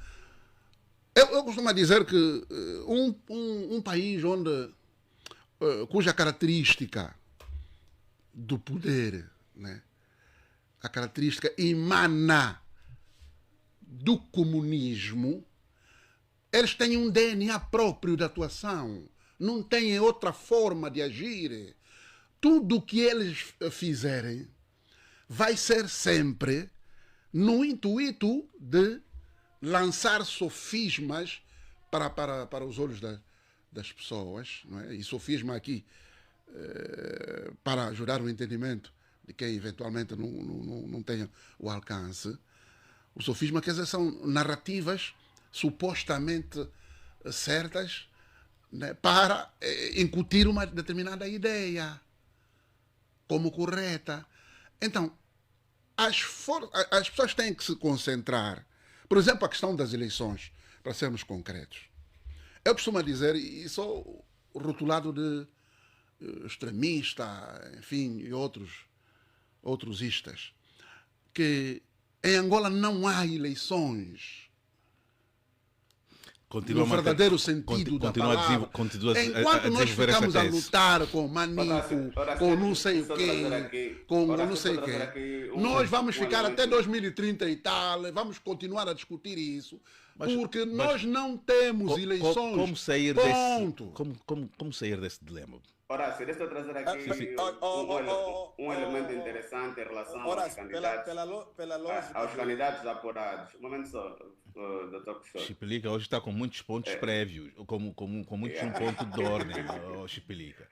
Eu costumo dizer que um país cuja característica do poder, né, a característica emana do comunismo, eles têm um DNA próprio de atuação, não têm outra forma de agir. Tudo o que eles fizerem vai ser sempre no intuito de lançar sofismas para os olhos das pessoas, não é? E sofisma aqui para ajudar o entendimento de quem eventualmente não tenha o alcance. O sofisma, quer dizer, são narrativas supostamente certas, né, para incutir uma determinada ideia como correta. Então, as pessoas têm que se concentrar. Por exemplo, a questão das eleições, para sermos concretos. Eu costumo dizer, e sou rotulado de extremista, enfim, e outros istas, que em Angola não há eleições no verdadeiro sentido da palavra. Enquanto nós ficamos a lutar com Manico, com não sei o quê, com não sei o quê, nós vamos ficar até 2030 e tal, vamos continuar a discutir isso, porque nós não temos eleições. Como sair ponto. Como sair desse dilema? Horácio, deixa eu trazer aqui um elemento interessante em relação aos candidatos, aos candidatos apurados. Um momento só, Dr. Custódio. Chipelica hoje está com muitos pontos prévios, com muitos um ponto de ordem, Chipelica.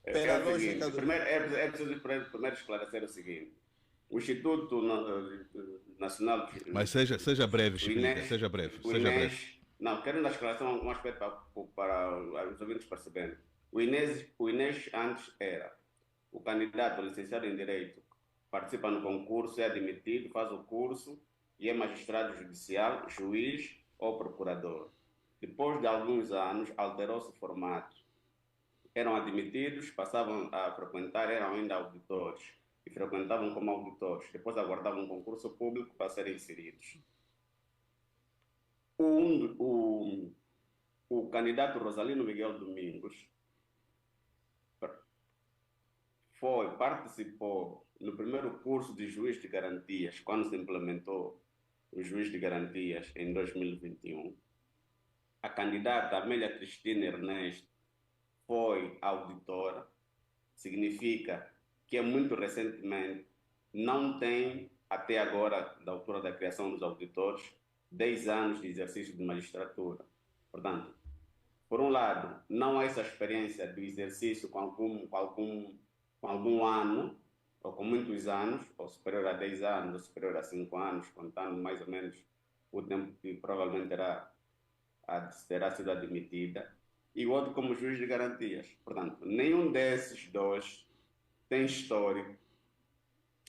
É preciso primeiro esclarecer o seguinte. O Instituto Nacional... Mas seja breve, Chipelica, seja breve. Não, quero dar esclarecer um aspecto para os ouvintes perceberem. O Inês antes era o candidato licenciado em Direito, participa no concurso, é admitido, faz o curso e é magistrado judicial, juiz ou procurador. Depois de alguns anos, alterou-se o formato. Eram admitidos, passavam a frequentar, eram ainda auditores e frequentavam como auditores. Depois aguardavam um concurso público para serem inseridos. O candidato Rosalino Miguel Domingos participou no primeiro curso de juiz de garantias, quando se implementou o juiz de garantias em 2021. A candidata Amélia Cristina Ernesto foi auditora, significa que é muito recentemente, não tem até agora, da altura da criação dos auditores, 10 anos de exercício de magistratura. Portanto, por um lado, não há essa experiência do exercício com algum ano, ou com muitos anos, ou superior a 10 anos, ou superior a 5 anos, contando mais ou menos o tempo que provavelmente terá sido admitida, e o outro como juiz de garantias. Portanto, nenhum desses dois tem histórico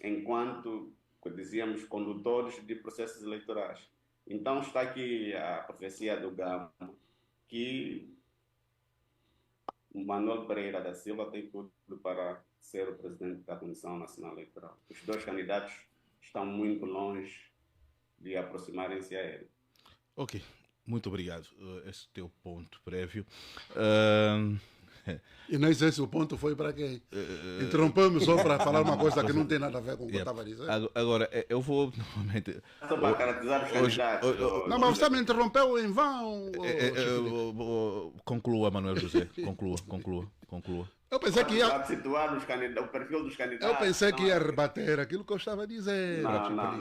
enquanto, dizíamos, condutores de processos eleitorais. Então está aqui a profecia do Gama, que Manuel Pereira da Silva tem tudo para ser o presidente da Comissão Nacional Eleitoral. Os dois candidatos estão muito longe de aproximarem-se a ele. Ok, muito obrigado. Esse teu ponto prévio. E nem sei se o ponto foi para quem. Interrompemos só para falar uma coisa que não tem nada a ver com o que eu estava a dizer. Agora, eu vou novamente. Só para caracterizar os candidatos. Não, mas você me interrompeu em vão. Conclua, Manuel José. Conclua. Eu pensei que ia. Situar o perfil dos candidatos. Eu pensei que ia rebater aquilo que eu estava a dizer.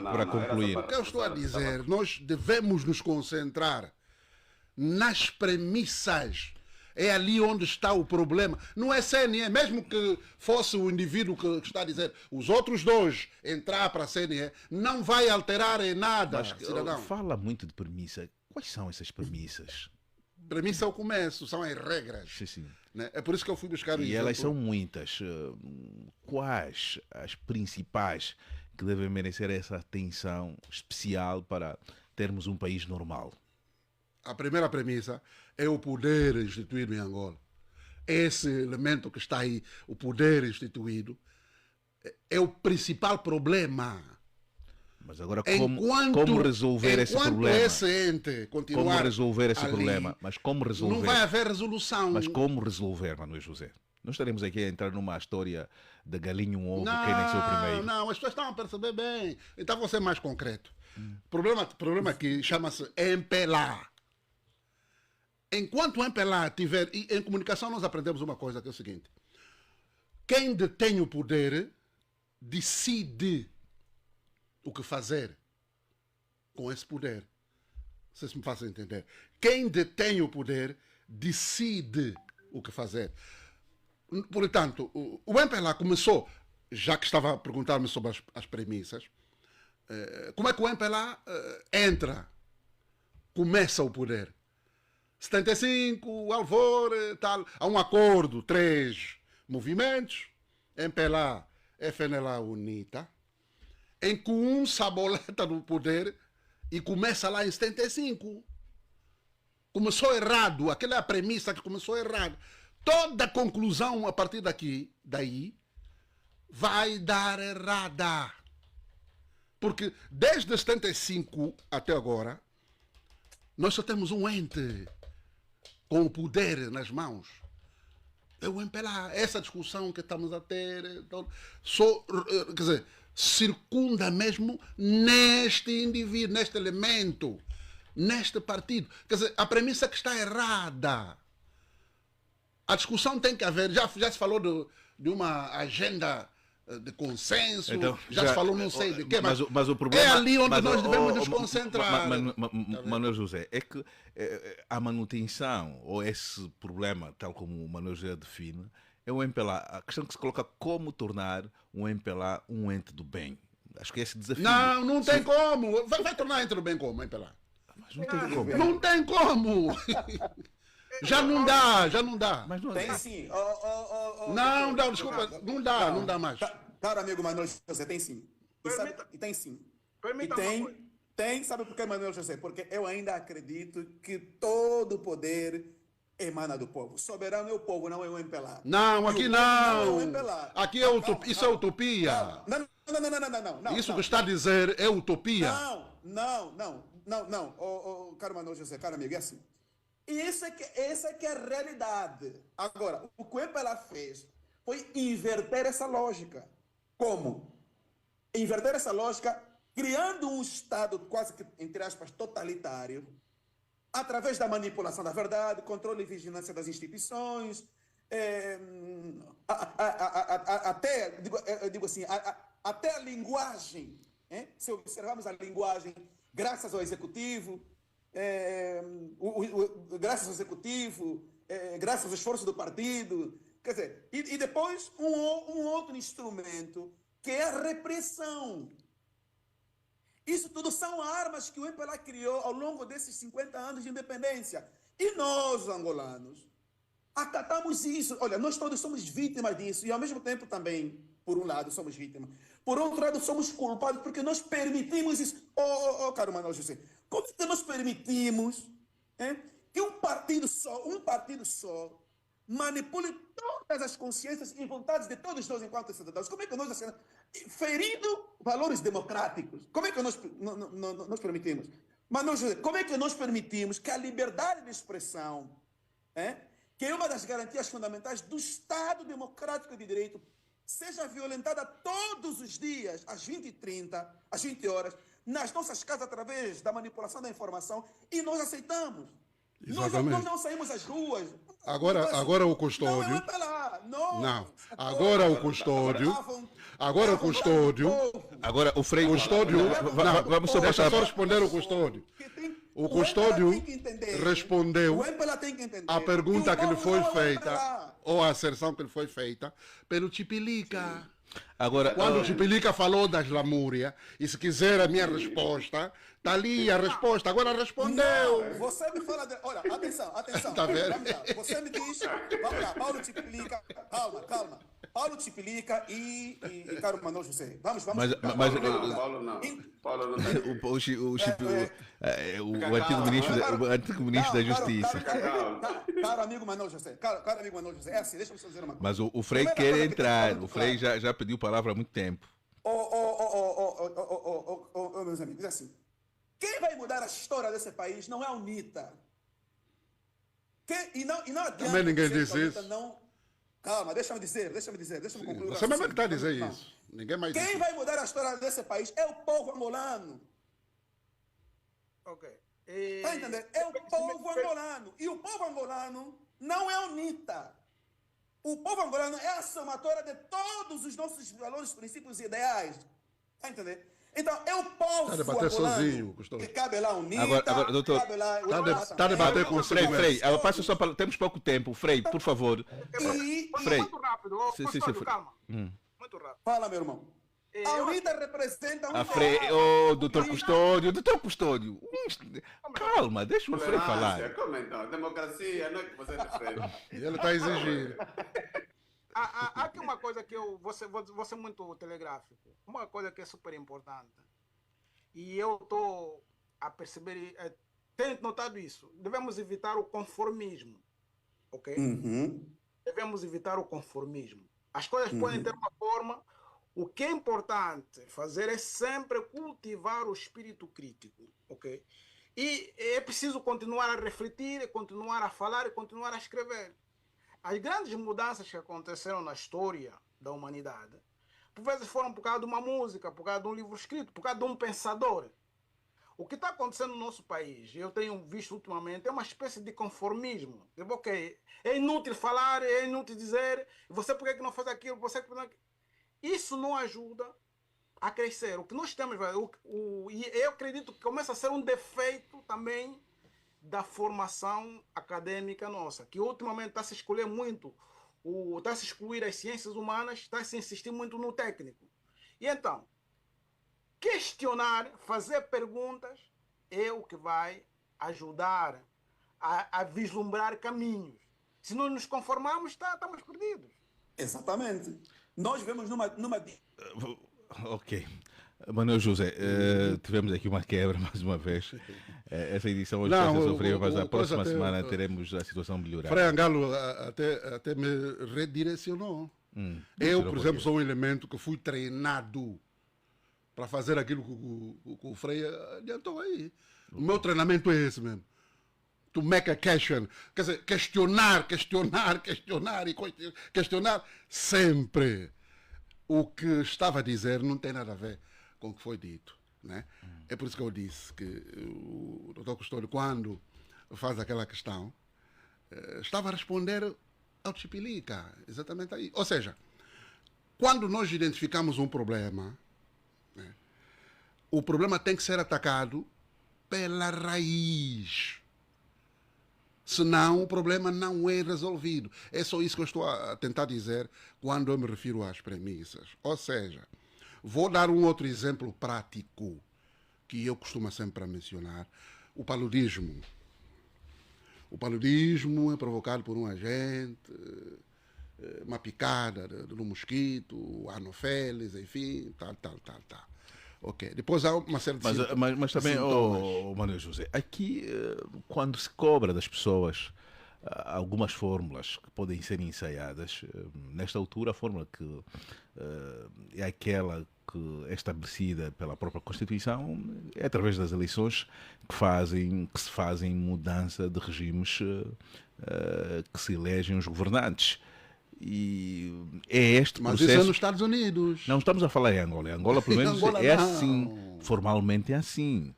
Para concluir. O que eu estou a dizer, nós devemos nos concentrar nas premissas. É ali onde está o problema. Não é CNE, mesmo que fosse o indivíduo que está a dizer os outros dois entrar para a CNE, não vai alterar em nada, cidadão. Fala muito de premissa. Quais são essas premissas? Premissa é o começo, são as regras. Sim. Né? É por isso que eu fui buscar o E exemplo. elas são muitas. Quais as principais que devem merecer essa atenção especial para termos um país normal? A primeira premissa é o poder instituído em Angola. esse elemento que está aí, o poder instituído, é o principal problema. Mas agora como resolver esse problema? Esse ente continuar como resolver esse ali, problema? Mas como resolver? Não vai haver resolução. Mas como resolver, Manuel José? Não estaremos aqui a entrar numa história de galinha um ovo, quem nasceu primeiro. Não, as pessoas estão a perceber bem. Então vou ser mais concreto. Problema aqui chama-se MPLA. Enquanto o MPLA tiver... E em comunicação nós aprendemos uma coisa, que é o seguinte. Quem detém o poder decide o que fazer com esse poder. Vocês me fazem entender. Quem detém o poder decide o que fazer. Portanto, o MPLA começou, já que estava a perguntar-me sobre as premissas, como é que o MPLA entra, começa o poder? 75, Alvor, tal, há um acordo, 3 movimentos, MPLA, FNLA, UNITA, em que um saboleta no poder e começa lá em 75. Começou errado, aquela é a premissa que começou errado. Toda conclusão a partir daí, vai dar errada. Porque desde 75 até agora, nós só temos um ente com o poder nas mãos. É o MPLA. Essa discussão que estamos a ter, quer dizer, circunda mesmo neste indivíduo, neste elemento, neste partido. Quer dizer, a premissa que está errada. A discussão tem que haver, já se falou de uma agenda de consenso, então, já se falou não sei de quê, mas o problema, é ali onde nós devemos nos concentrar. Manuel José, é que a manutenção, ou esse problema, tal como o Manuel José define, é o MPLA. A questão que se coloca como tornar um MPLA um ente do bem. Acho que é esse desafio. Não tem como. Vai tornar ente do bem como, MPLA? Mas não tem como. Não tem como. Já não dá. Mas não Tem sim. Não, desculpa, não dá mais. Cara, amigo Manuel José, tem sim. E tem sim. Tem, sabe por que, Manuel José? Porque eu ainda acredito que todo o poder emana do povo. Soberano é o povo, não é o MPLA. Não, aqui não. Não é o MPLA. Aqui é utopia. Isso é utopia. Não. Isso que está a dizer é utopia. Não. Caro Manuel José, caro amigo, é assim. E essa é que é a realidade. Agora, o que o MPLA fez foi inverter essa lógica. Como? Inverter essa lógica criando um Estado quase que, entre aspas, totalitário, através da manipulação da verdade, controle e vigilância das instituições, até a linguagem. Se observarmos a linguagem, graças ao Executivo, graças ao Executivo, graças ao esforço do partido, quer dizer, e depois um outro instrumento que é a repressão. Isso tudo são armas que o MPLA criou ao longo desses 50 anos de independência. E nós, angolanos, acatamos isso. Olha, nós todos somos vítimas disso e ao mesmo tempo também, por um lado, somos vítimas. Por outro lado, somos culpados porque nós permitimos isso. Caro Manuel José, como é que nós permitimos que um partido só manipule todas as consciências e vontades de todos nós enquanto cidadãos? Como é que nós, ferindo valores democráticos, como é que nós permitimos? Manuel José, como é que nós permitimos que a liberdade de expressão, que é uma das garantias fundamentais do Estado democrático de direito, seja violentada todos os dias, às 20h30, às 20 horas, nas nossas casas, através da manipulação da informação, e nós aceitamos. Nós não saímos às ruas. Agora o custódio. Não, é lá. Não. Agora o custódio. Agora o Frei. Custódio. Vamos só Deixa passar. só responder o custódio. O custódio respondeu a pergunta que lhe foi feita, ou a asserção que lhe foi feita, pelo Chipilica. Agora, quando o Chipilica falou das lamúrias, e se quiser a minha resposta, está ali a resposta, agora respondeu. Não, você me fala Olha, atenção. Tá vendo? Vamos lá. Você me diz, vamos lá, Paulo Chipilica, calma. Paulo Tipilica e Caro Manuel José. Vamos. Mas Paulo não. Paulo não está aqui. O antigo ministro da Justiça. Caro amigo Manuel José. Caro amigo Manuel José. É assim, deixa eu só dizer uma coisa. Mas o Frei quer entrar. O Frei já pediu palavra há muito tempo. Meus amigos, é assim. Quem vai mudar a história desse país não é a UNITA. E não adianta. Também ninguém disse isso. Não... Calma, deixa-me concluir. Você mesmo que está a dizer isso. Ninguém mais Quem disse vai mudar a história desse país é o povo angolano. Ok. Está entendendo? É o povo angolano. E o povo angolano não é a UNITA. O povo angolano é a somatória de todos os nossos valores, princípios e ideais. Está entendendo? Então, é o povo angolano sozinho, que cabe lá a UNITA, Agora, doutor, cabe lá... Está a debater com o Frei, passa só para... Temos pouco tempo. Frei, por favor. Frei. Muito rápido. Calma. Muito rápido. Fala, meu irmão. A UNITA representa um... Frei, doutor Custódio. Calma, deixa o Frei falar. Como então? Democracia, não é que você defende. Ele está a exigir. Há aqui uma coisa que vou ser muito telegráfico. Uma coisa que é super importante. E eu estou a perceber, tenho notado isso. Devemos evitar o conformismo. Ok? Devemos evitar o conformismo. As coisas podem ter uma forma. O que é importante fazer é sempre cultivar o espírito crítico. Ok? E é preciso continuar a refletir, continuar a falar e continuar a escrever. As grandes mudanças que aconteceram na história da humanidade, por vezes foram por causa de uma música, por causa de um livro escrito, por causa de um pensador. O que está acontecendo no nosso país, eu tenho visto ultimamente, é uma espécie de conformismo. Tipo, ok, é inútil falar, é inútil dizer, você por que não faz aquilo, você por que... Isso não ajuda a crescer. O que nós temos, e eu acredito que começa a ser um defeito também da formação acadêmica nossa, que ultimamente está a se escolher muito, está a se excluir as ciências humanas, está a se insistir muito no técnico. E então, questionar, fazer perguntas é o que vai ajudar a vislumbrar caminhos. Se nós nos conformarmos, estamos perdidos. Exatamente. Nós vivemos numa... Ok. Manuel José, tivemos aqui uma quebra mais uma vez. Essa edição hoje está sofreu, mas a próxima semana teremos a situação melhorada. Frei Angalo até me redirecionou. Eu, por exemplo, sou um elemento que fui treinado para fazer aquilo que o Frei adiantou aí. O meu treinamento é esse mesmo. To make a question. Quer dizer, questionar e questionar sempre. O que estava a dizer não tem nada a ver com o que foi dito. Né? É por isso que eu disse que o Dr. Custódio, quando faz aquela questão, estava a responder ao Tipilica, exatamente aí. Ou seja, quando nós identificamos um problema, né, o problema tem que ser atacado pela raiz. Senão o problema não é resolvido. É só isso que eu estou a tentar dizer quando eu me refiro às premissas. Ou seja, vou dar um outro exemplo prático que eu costumo sempre mencionar. O paludismo. O paludismo é provocado por um agente, uma picada de um mosquito, anofélis, enfim, tal. Ok. Depois há uma série de mas também, Manuel José, aqui quando se cobra das pessoas algumas fórmulas que podem ser ensaiadas, nesta altura a fórmula que é aquela que é estabelecida pela própria Constituição, é através das eleições que se fazem mudança de regimes que se elegem os governantes. E é este mas processo... isso é nos Estados Unidos. Não estamos a falar em Angola. Em Angola, pelo menos, Angola, é não. assim. Formalmente é assim.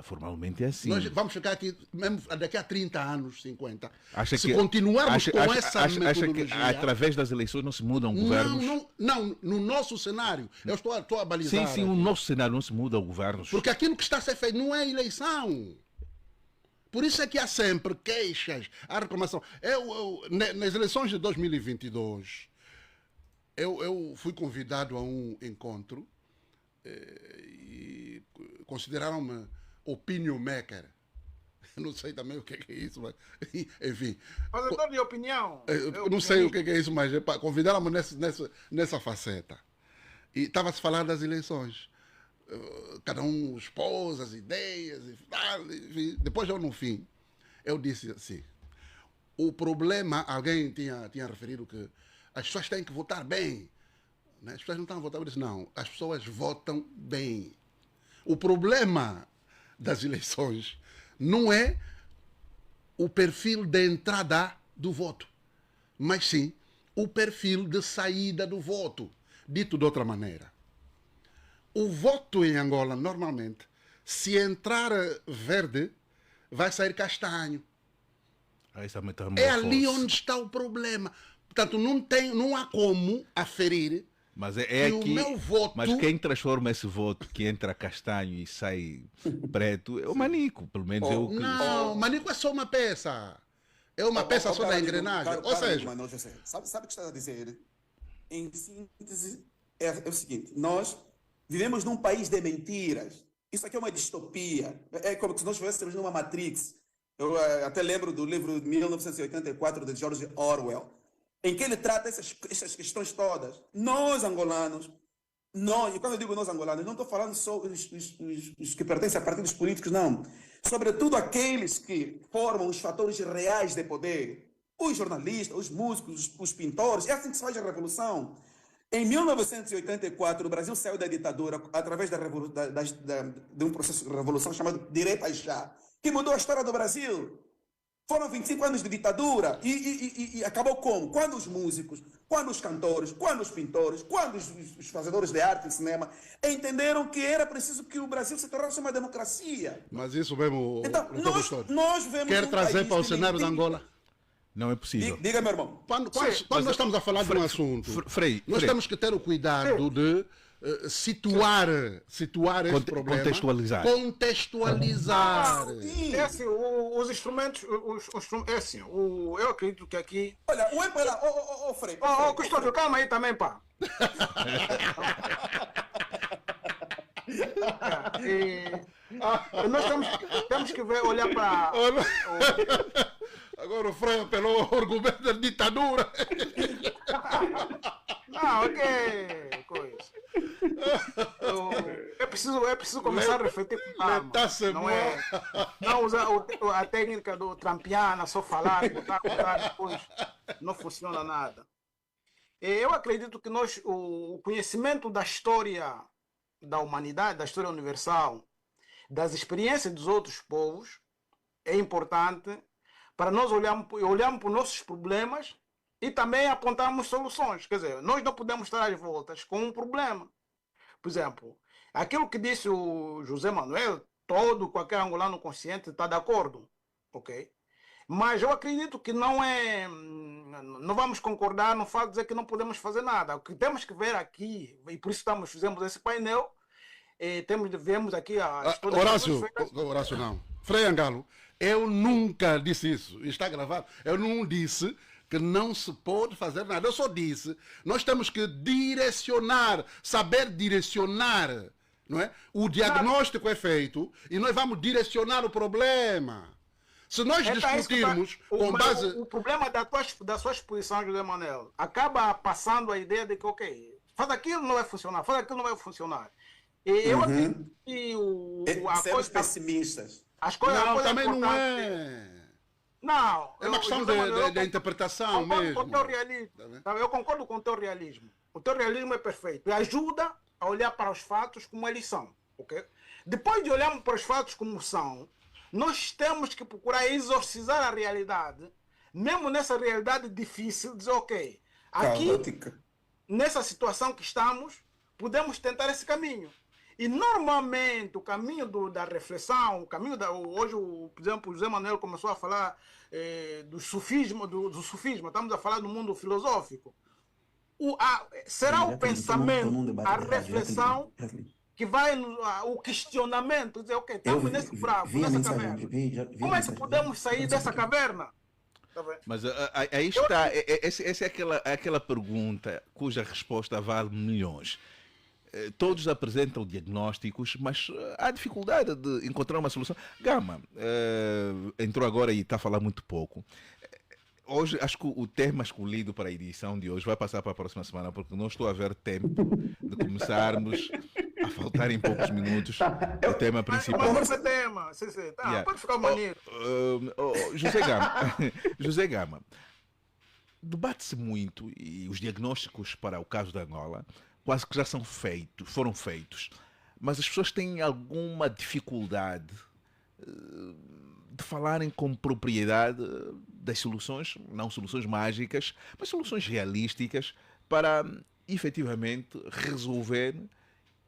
Formalmente é assim. Nós vamos ficar aqui, mesmo daqui a 30 anos, 50. Se continuarmos com essa metodologia... Acha que através das eleições não se mudam governos? Não, no nosso cenário. Eu estou a balizar. Sim, no nosso cenário não se mudam governos. Porque aquilo que está a ser feito não é eleição. Por isso é que há sempre queixas, há reclamação. Nas eleições de 2022, eu fui convidado a um encontro e consideraram-me opinion maker. Eu não sei também o que é isso, mas enfim. Mas eu dou de opinião. Eu não sei o que é isso, mas convidaram-me nessa faceta. E estava-se a falar das eleições. Cada um expôs as ideias, enfim. Depois eu, no fim, eu disse assim, o problema, alguém tinha referido que as pessoas têm que votar bem. Né? As pessoas não estão a votar, eu disse, não, as pessoas votam bem. O problema das eleições não é o perfil de entrada do voto, mas sim o perfil de saída do voto. Dito de outra maneira, o voto em Angola, normalmente, se entrar verde, vai sair castanho. É ali onde está o problema. Portanto, não há como aferir. Mas é que aqui, o meu voto... Mas quem transforma esse voto que entra castanho e sai preto é o Manico, pelo menos eu que... Não, Manico é só uma peça. É uma peça só da engrenagem. Ou seja... Sabe o que está a dizer? Em síntese, é o seguinte, nós vivemos num país de mentiras. Isso aqui é uma distopia. É como se nós estivéssemos numa Matrix. Eu até lembro do livro de 1984 de George Orwell, em que ele trata essas questões todas. Nós, angolanos, e quando eu digo nós, angolanos, não estou falando só os que pertencem a partidos políticos, não. Sobretudo aqueles que formam os fatores reais de poder. Os jornalistas, os músicos, os pintores. É assim que se faz a revolução. Em 1984, o Brasil saiu da ditadura através de um processo de revolução chamado Direita Já, que mudou a história do Brasil. Foram 25 anos de ditadura e acabou como? Quando os músicos, quando os cantores, quando os pintores, quando os fazedores de arte e cinema entenderam que era preciso que o Brasil se tornasse uma democracia. Mas isso mesmo, então, nós vemos quer trazer para o cenário de Angola? Não é possível. Diga, meu irmão. Quando nós estamos a falar de um assunto, nós temos que ter o cuidado de situar esse problema. Contextualizar. É assim, os instrumentos, é assim, eu acredito que aqui... Olha, o Epela, Frei. Custódio, calma aí também, pá. Nós temos que ver, olhar para... Agora o Frei apelou ao argumento da ditadura. Não, ok, coisa. É preciso começar a refletir com calma. Não usar a técnica do trampiana, só falar, botar, depois não funciona nada. Eu acredito que o conhecimento da história da humanidade, da história universal, das experiências dos outros povos, é importante para nós olharmos para os nossos problemas e também apontarmos soluções. Quer dizer, nós não podemos estar às voltas com um problema. Por exemplo, aquilo que disse o José Manuel, qualquer angolano consciente está de acordo, ok? Mas eu acredito que não vamos concordar no fato de dizer que não podemos fazer nada. O que temos que ver aqui, e por isso fizemos esse painel, vemos aqui a história... Horácio não. Frei Angalo, eu nunca disse isso. Está gravado. Eu não disse que não se pode fazer nada. Eu só disse, nós temos que saber direcionar, não é? O diagnóstico é feito e nós vamos direcionar o problema. Se nós discutirmos com base... O problema da sua exposição, José Manuel, acaba passando a ideia de que, ok, faz aquilo, não vai funcionar, faz aquilo, não vai funcionar. E eu acredito que sermos pessimistas. Não, também não é. Não. É uma questão de interpretação mesmo. Eu concordo com o teu realismo. O teu realismo é perfeito. E ajuda a olhar para os fatos como eles são. Okay? Depois de olharmos para os fatos como são, nós temos que procurar exorcizar a realidade, mesmo nessa realidade difícil, dizer, ok, aqui, nessa situação que estamos, podemos tentar esse caminho. E normalmente o caminho da reflexão, hoje, por exemplo, o José Manuel começou a falar do sufismo, estamos a falar do mundo filosófico. Será o pensamento, a reflexão, que vai o questionamento, dizer, ok, estamos nesse buraco, nessa caverna. Como é que podemos sair dessa caverna? Mas aí está, essa é aquela pergunta cuja resposta vale milhões. todos apresentam diagnósticos, mas há dificuldade de encontrar uma solução. Gama entrou agora e está a falar muito pouco. Hoje, acho que o tema escolhido para a edição de hoje vai passar para a próxima semana, porque não estou a ver tempo de começarmos a faltar em poucos minutos o tema principal. Mas esse tema, pode ficar maneiro. José Gama, José Gama, debate-se muito e os diagnósticos para o caso da Angola quase que já foram feitos, mas as pessoas têm alguma dificuldade de falarem com propriedade das soluções, não soluções mágicas, mas soluções realísticas para efetivamente resolver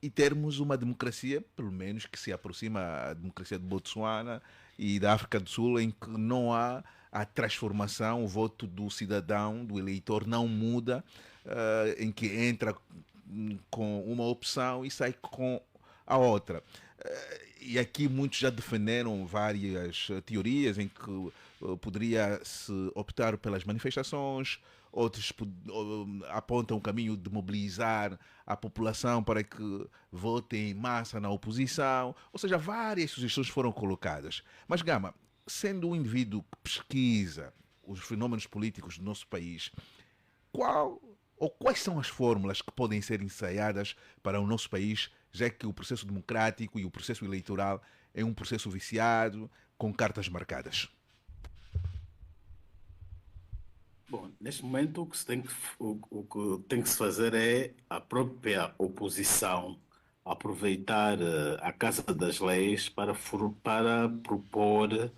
e termos uma democracia, pelo menos que se aproxima à democracia de Botsuana e da África do Sul, em que não há a transformação, o voto do cidadão, do eleitor não muda, em que entra com uma opção e sai com a outra. E aqui muitos já defenderam várias teorias em que poderia-se optar pelas manifestações, outros apontam o caminho de mobilizar a população para que votem em massa na oposição, ou seja, várias sugestões foram colocadas. Mas Gama, sendo um indivíduo que pesquisa os fenómenos políticos do nosso país, quais são as fórmulas que podem ser ensaiadas para o nosso país, já que o processo democrático e o processo eleitoral é um processo viciado, com cartas marcadas? Bom, neste momento o que tem que se fazer é a própria oposição aproveitar a Casa das Leis para propor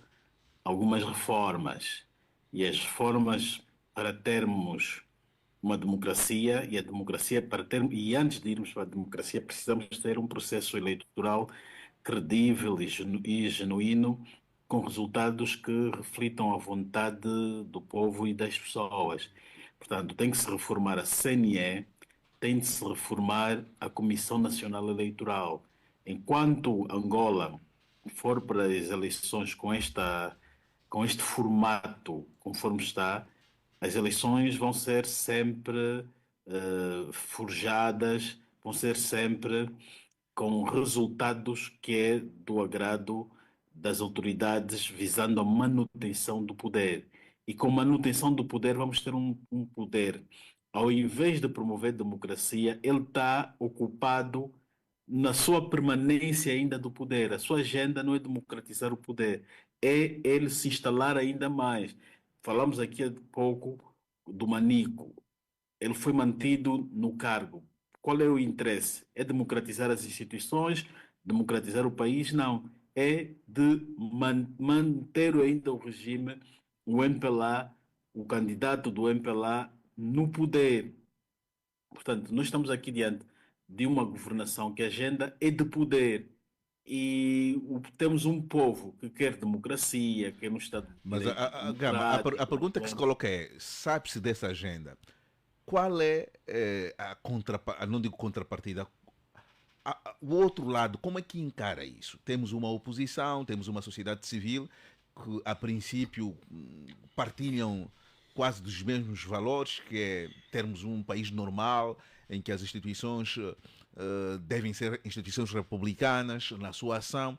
algumas reformas. E as reformas para termos uma democracia, e antes de irmos para a democracia precisamos ter um processo eleitoral credível e genuíno, com resultados que reflitam a vontade do povo e das pessoas. Portanto, tem que se reformar a CNE, tem de se reformar a Comissão Nacional Eleitoral. Enquanto Angola for para as eleições com este formato, conforme está, as eleições vão ser sempre forjadas, vão ser sempre com resultados que é do agrado das autoridades, visando a manutenção do poder. E com manutenção do poder vamos ter um poder. Ao invés de promover democracia, ele está ocupado na sua permanência ainda do poder. A sua agenda não é democratizar o poder, é ele se instalar ainda mais. Falamos aqui há pouco do Manico. Ele foi mantido no cargo. Qual é o interesse? É democratizar as instituições, democratizar o país? Não. É de manter ainda o regime, o MPLA, o candidato do MPLA no poder. Portanto, nós estamos aqui diante de uma governação que a agenda é de poder. E temos um povo que quer democracia, quer um Estado de Mas Direito Gama, a pergunta que se coloca é: sabe-se dessa agenda? Qual é não digo contrapartida, o outro lado, como é que encara isso? Temos uma oposição, temos uma sociedade civil que a princípio partilham quase dos mesmos valores, que é termos um país normal, em que as instituições devem ser instituições republicanas na sua ação.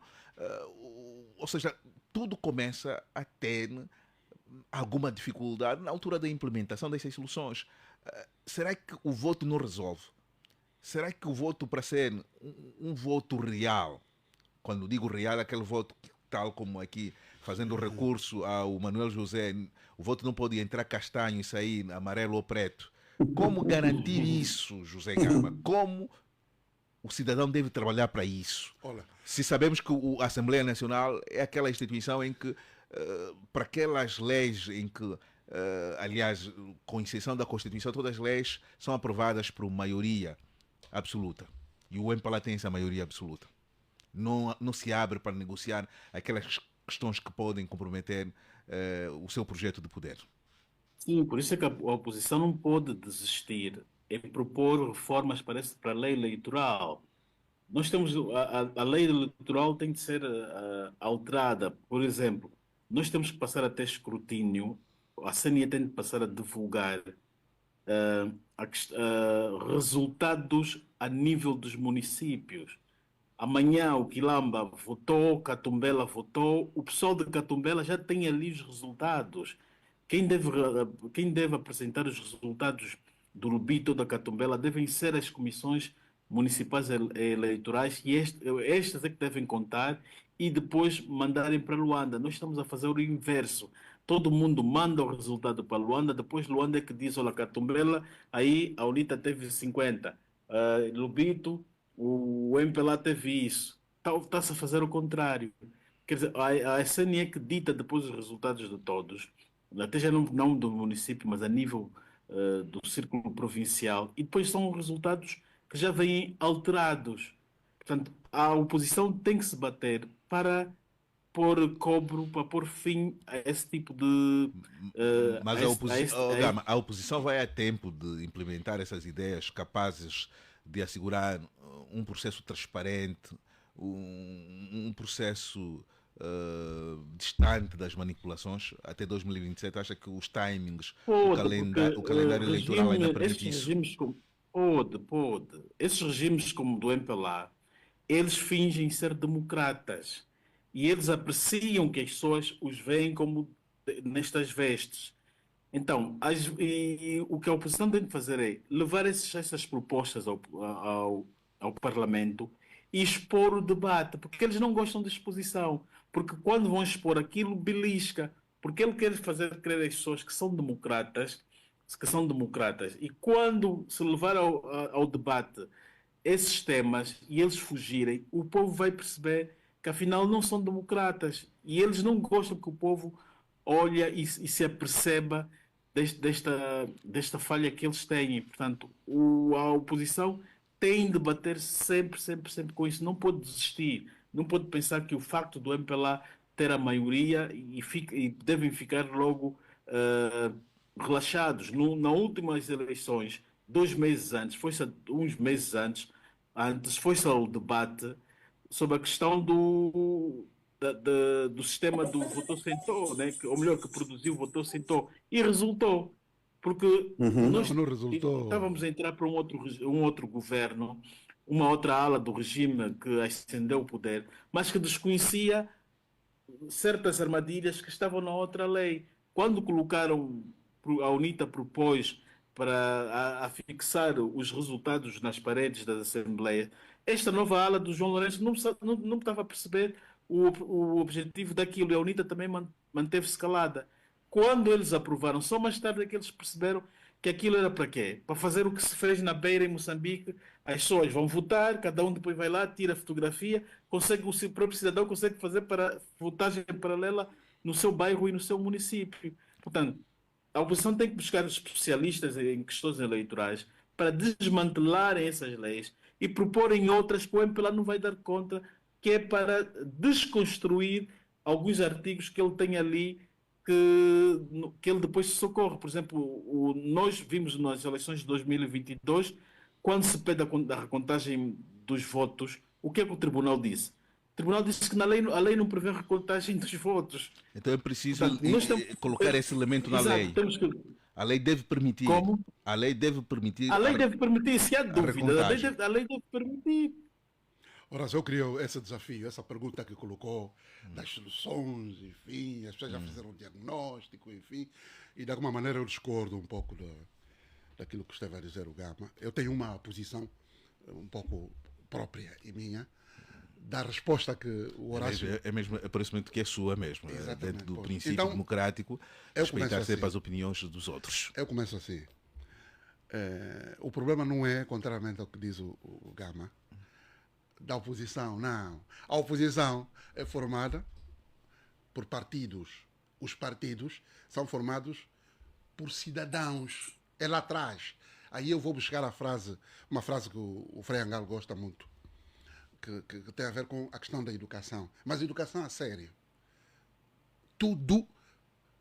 Ou seja, tudo começa a ter alguma dificuldade na altura da implementação dessas soluções. Será que o voto não resolve? Será que o voto, para ser um voto real, quando digo real, é aquele voto tal como aqui, fazendo recurso ao Manuel José, o voto não pode entrar castanho e sair amarelo ou preto. Como garantir isso, José Gama? Como o cidadão deve trabalhar para isso? Olha, Se sabemos que a Assembleia Nacional é aquela instituição em que, para aquelas leis em que, aliás, com exceção da Constituição, todas as leis são aprovadas por maioria absoluta. E o MPLA tem essa maioria absoluta. Não se abre para negociar aquelas questões que podem comprometer o seu projeto de poder. Sim, por isso é que a oposição não pode desistir em propor reformas para a lei eleitoral. Nós temos a lei eleitoral tem de ser alterada. Por exemplo, nós temos que passar a ter escrutínio, a CNE tem de passar a divulgar resultados a nível dos municípios. Amanhã o Quilamba votou, Catumbela votou, o pessoal de Catumbela já tem ali os resultados. Quem deve apresentar os resultados do Lubito da Catumbela devem ser as comissões municipais eleitorais e estas é que devem contar e depois mandarem para Luanda. Nós estamos a fazer o inverso. Todo mundo manda o resultado para Luanda, depois Luanda é que diz, olha, Catumbela, aí a UNITA teve 50, Lubito, o MPLA teve isso. Está-se a fazer o contrário. Quer dizer, a SNE é que dita depois os resultados de todos, até já não do município, mas a nível do círculo provincial, e depois são resultados que já vêm alterados. Portanto, a oposição tem que se bater para pôr cobro, para pôr fim a esse tipo de... Mas a oposição vai a tempo de implementar essas ideias capazes de assegurar um processo transparente, um processo distante das manipulações até 2027. Acha que os timings, o calendário eleitoral ainda permite isso? Pode. Esses regimes como o do MPLA, eles fingem ser democratas e eles apreciam que as pessoas os veem como nestas vestes. Então, o que a oposição tem de fazer é levar essas propostas ao Parlamento e expor o debate, porque eles não gostam de exposição, porque quando vão expor aquilo, belisca, porque ele quer fazer crer às pessoas que são democratas, e quando se levar ao debate esses temas e eles fugirem, o povo vai perceber que afinal não são democratas, e eles não gostam que o povo olhe e se aperceba desta falha que eles têm. Portanto, a oposição tem de bater sempre com isso. Não pode desistir. Não pode pensar que o facto do MPLA ter a maioria e devem ficar logo relaxados. Nas últimas eleições, 2 meses antes, uns meses antes, foi-se ao debate sobre a questão do sistema do votou-sentou, né? Ou melhor, que produziu o votou-sentou, e resultou. Porque nós não resultou. Estávamos a entrar para um outro governo, uma outra ala do regime que ascendeu o poder, mas que desconhecia certas armadilhas que estavam na outra lei. Quando colocaram, a UNITA propôs para fixar os resultados nas paredes das assembleias, esta nova ala do João Lourenço não estava a perceber o objetivo daquilo, e a UNITA também manteve-se calada. Quando eles aprovaram, só mais tarde é que eles perceberam que aquilo era para quê? Para fazer o que se fez na Beira, em Moçambique. As pessoas vão votar, cada um depois vai lá, tira a fotografia, o seu próprio cidadão consegue fazer para votagem paralela no seu bairro e no seu município. Portanto, a oposição tem que buscar especialistas em questões eleitorais para desmantelarem essas leis e proporem outras que o MPLA não vai dar conta, que é para desconstruir alguns artigos que ele tem ali, que ele depois se socorre. Por exemplo, nós vimos nas eleições de 2022, quando se pede a recontagem dos votos, o que é que o Tribunal disse? O Tribunal disse que a lei não prevê a recontagem dos votos. Então é preciso colocar esse elemento na lei. A lei deve permitir. Como? A lei deve permitir. A lei deve permitir, se há dúvida, a lei deve permitir. Ora, eu queria esse desafio, essa pergunta que colocou das soluções, enfim, as pessoas já fizeram um diagnóstico, enfim, e de alguma maneira eu discordo um pouco daquilo que esteve a dizer o Gama. Eu tenho uma posição um pouco própria e minha, da resposta que o Horácio... Parece muito que é sua mesmo, dentro do princípio democrático, respeitar sempre as opiniões dos outros. Eu começo assim. O problema não é, contrariamente ao que diz o Gama, da oposição, não. A oposição é formada por partidos. Os partidos são formados por cidadãos. É lá atrás. Aí eu vou buscar uma frase que o Frei Angal gosta muito, que tem a ver com a questão da educação. Mas educação a sério. Tudo,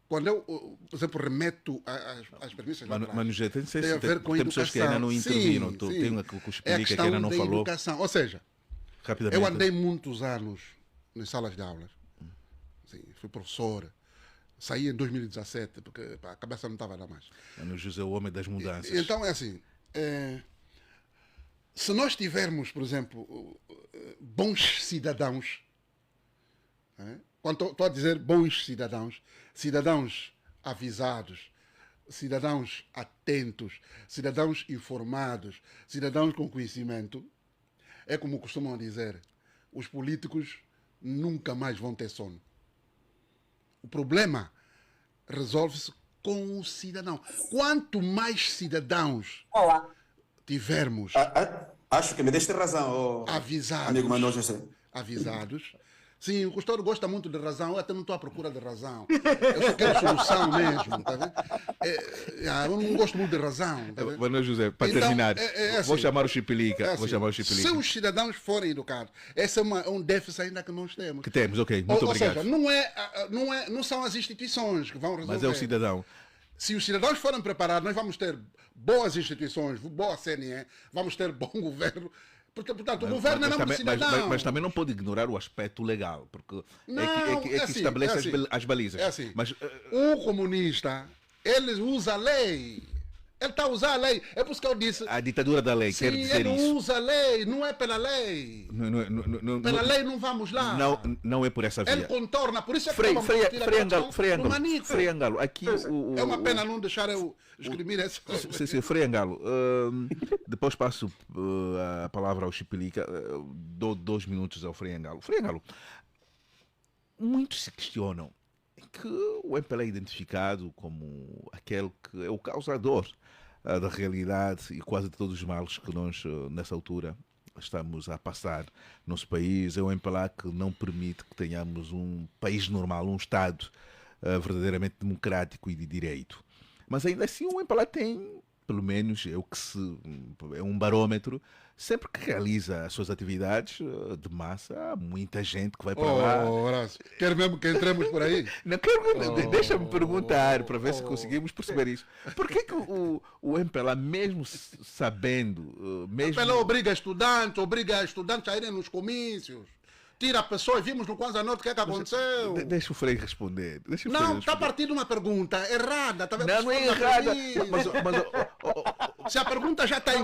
quando eu, por exemplo, remeto às premissas lá atrás, tem a ver com tem pessoas que ainda não interviram. Tem aquilo que o Espírito que ainda não falou. Educação. Ou seja, eu andei muitos anos nas salas de aulas. Sim, fui professor Saí em 2017, porque pá, a cabeça não estava a dar mais. Mano José, o homem das mudanças. Então é assim, se nós tivermos, por exemplo, bons cidadãos, quando estou a dizer bons cidadãos, cidadãos avisados, cidadãos atentos, cidadãos informados, cidadãos com conhecimento, é como costumam dizer, os políticos nunca mais vão ter sono. O problema resolve-se com o cidadão. Quanto mais cidadãos tivermos Acho que me deste razão, avisados, amigo Manuel José. avisados. Sim, o Custódio gosta muito de razão, eu até não estou à procura de razão. Eu só quero solução mesmo, tá vendo? Eu não gosto muito de razão. Tá vendo? Manuel José, para Então, terminar, assim, vou chamar o Chipilica. assim, Vou chamar o Chipilica. se os cidadãos forem educados, esse é um déficit ainda que nós temos. Que temos, ok, muito ou obrigado. seja, não são as instituições que vão resolver. Mas é o cidadão. Se os cidadãos forem preparados, nós vamos ter boas instituições, boa CNE, vamos ter bom governo. Portanto, o governo é mesmo também, cidadão. mas também não pode ignorar o aspecto legal, porque Não, é que assim, estabelece assim. as balizas. É assim. Mas O comunista, ele usa a lei. Ele está a usar a lei. É por isso que eu disse. a ditadura da lei quer Sim, dizer ele isso. usa a lei, não é pela lei. Pela lei não vamos lá. Não é por essa Ele via. contorna, por isso é que Frei estamos a discutir a questão do Manico. Frei Angalo, aqui É uma pena não deixar eu escrever essa. Sim, Frei Angalo, depois passo a palavra ao Chipilica, dou 2 minutos ao Frei Angalo. Frei Angalo, muitos se questionam que o MPLA é identificado como aquele que é o causador da realidade e quase de todos os males que nós, nessa altura, estamos a passar no nosso país. É um MPLA que não permite que tenhamos um país normal, um Estado verdadeiramente democrático e de direito. Mas ainda assim o MPLA tem, pelo menos é um barômetro, sempre que realiza as suas atividades de massa, há muita gente que vai para lá. Horácio, quer mesmo que entremos por aí? Não quero, deixa-me perguntar para ver se conseguimos perceber isso. Por que o MPLA, mesmo sabendo, O MPLA obriga estudantes a irem nos comícios. Tira pessoas, vimos no Kwanza Norte o que é que aconteceu. Deixa o Frei responder. Não, está partindo uma pergunta errada. Tá vendo? Não é errada. Mas se a pergunta já está em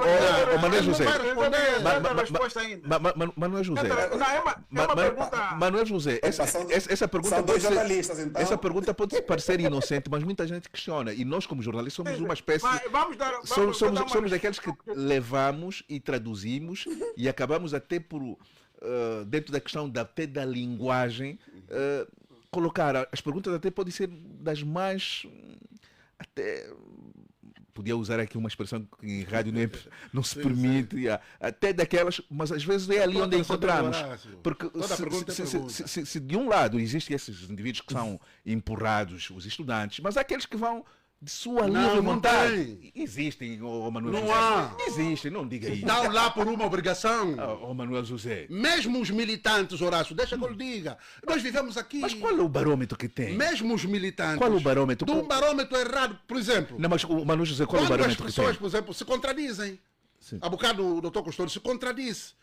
Manuel José. Não tem resposta ainda. Manuel José. Não, é uma pergunta. Manuel José, essa pergunta São dois pode ser, jornalistas, então. essa pergunta pode parecer inocente, mas muita gente questiona. E nós, como jornalistas, somos uma espécie. Somos daqueles que levamos e traduzimos e acabamos até por, dentro da questão até da linguagem, colocar as perguntas até podem ser das mais até podia usar aqui uma expressão que em rádio não se permite, até daquelas, mas às vezes é ali onde encontramos. Porque se de um lado existem esses indivíduos que são empurrados, os estudantes, mas há aqueles que vão de sua livre vontade. Existem, Manuel não José. há. Existem, não diga isso. Estão lá por uma obrigação. Manuel José. Mesmo os militantes, Horácio, deixa que eu lhe diga. Nós vivemos aqui. Mas qual é o barômetro que tem? Mesmo os militantes. Qual é o barômetro? De um barômetro errado, por exemplo. Não, mas o Manuel José, qual é o quando barômetro as que tem? pessoas, por exemplo, se contradizem. Sim. Há bocado o doutor Custódio se contradisse.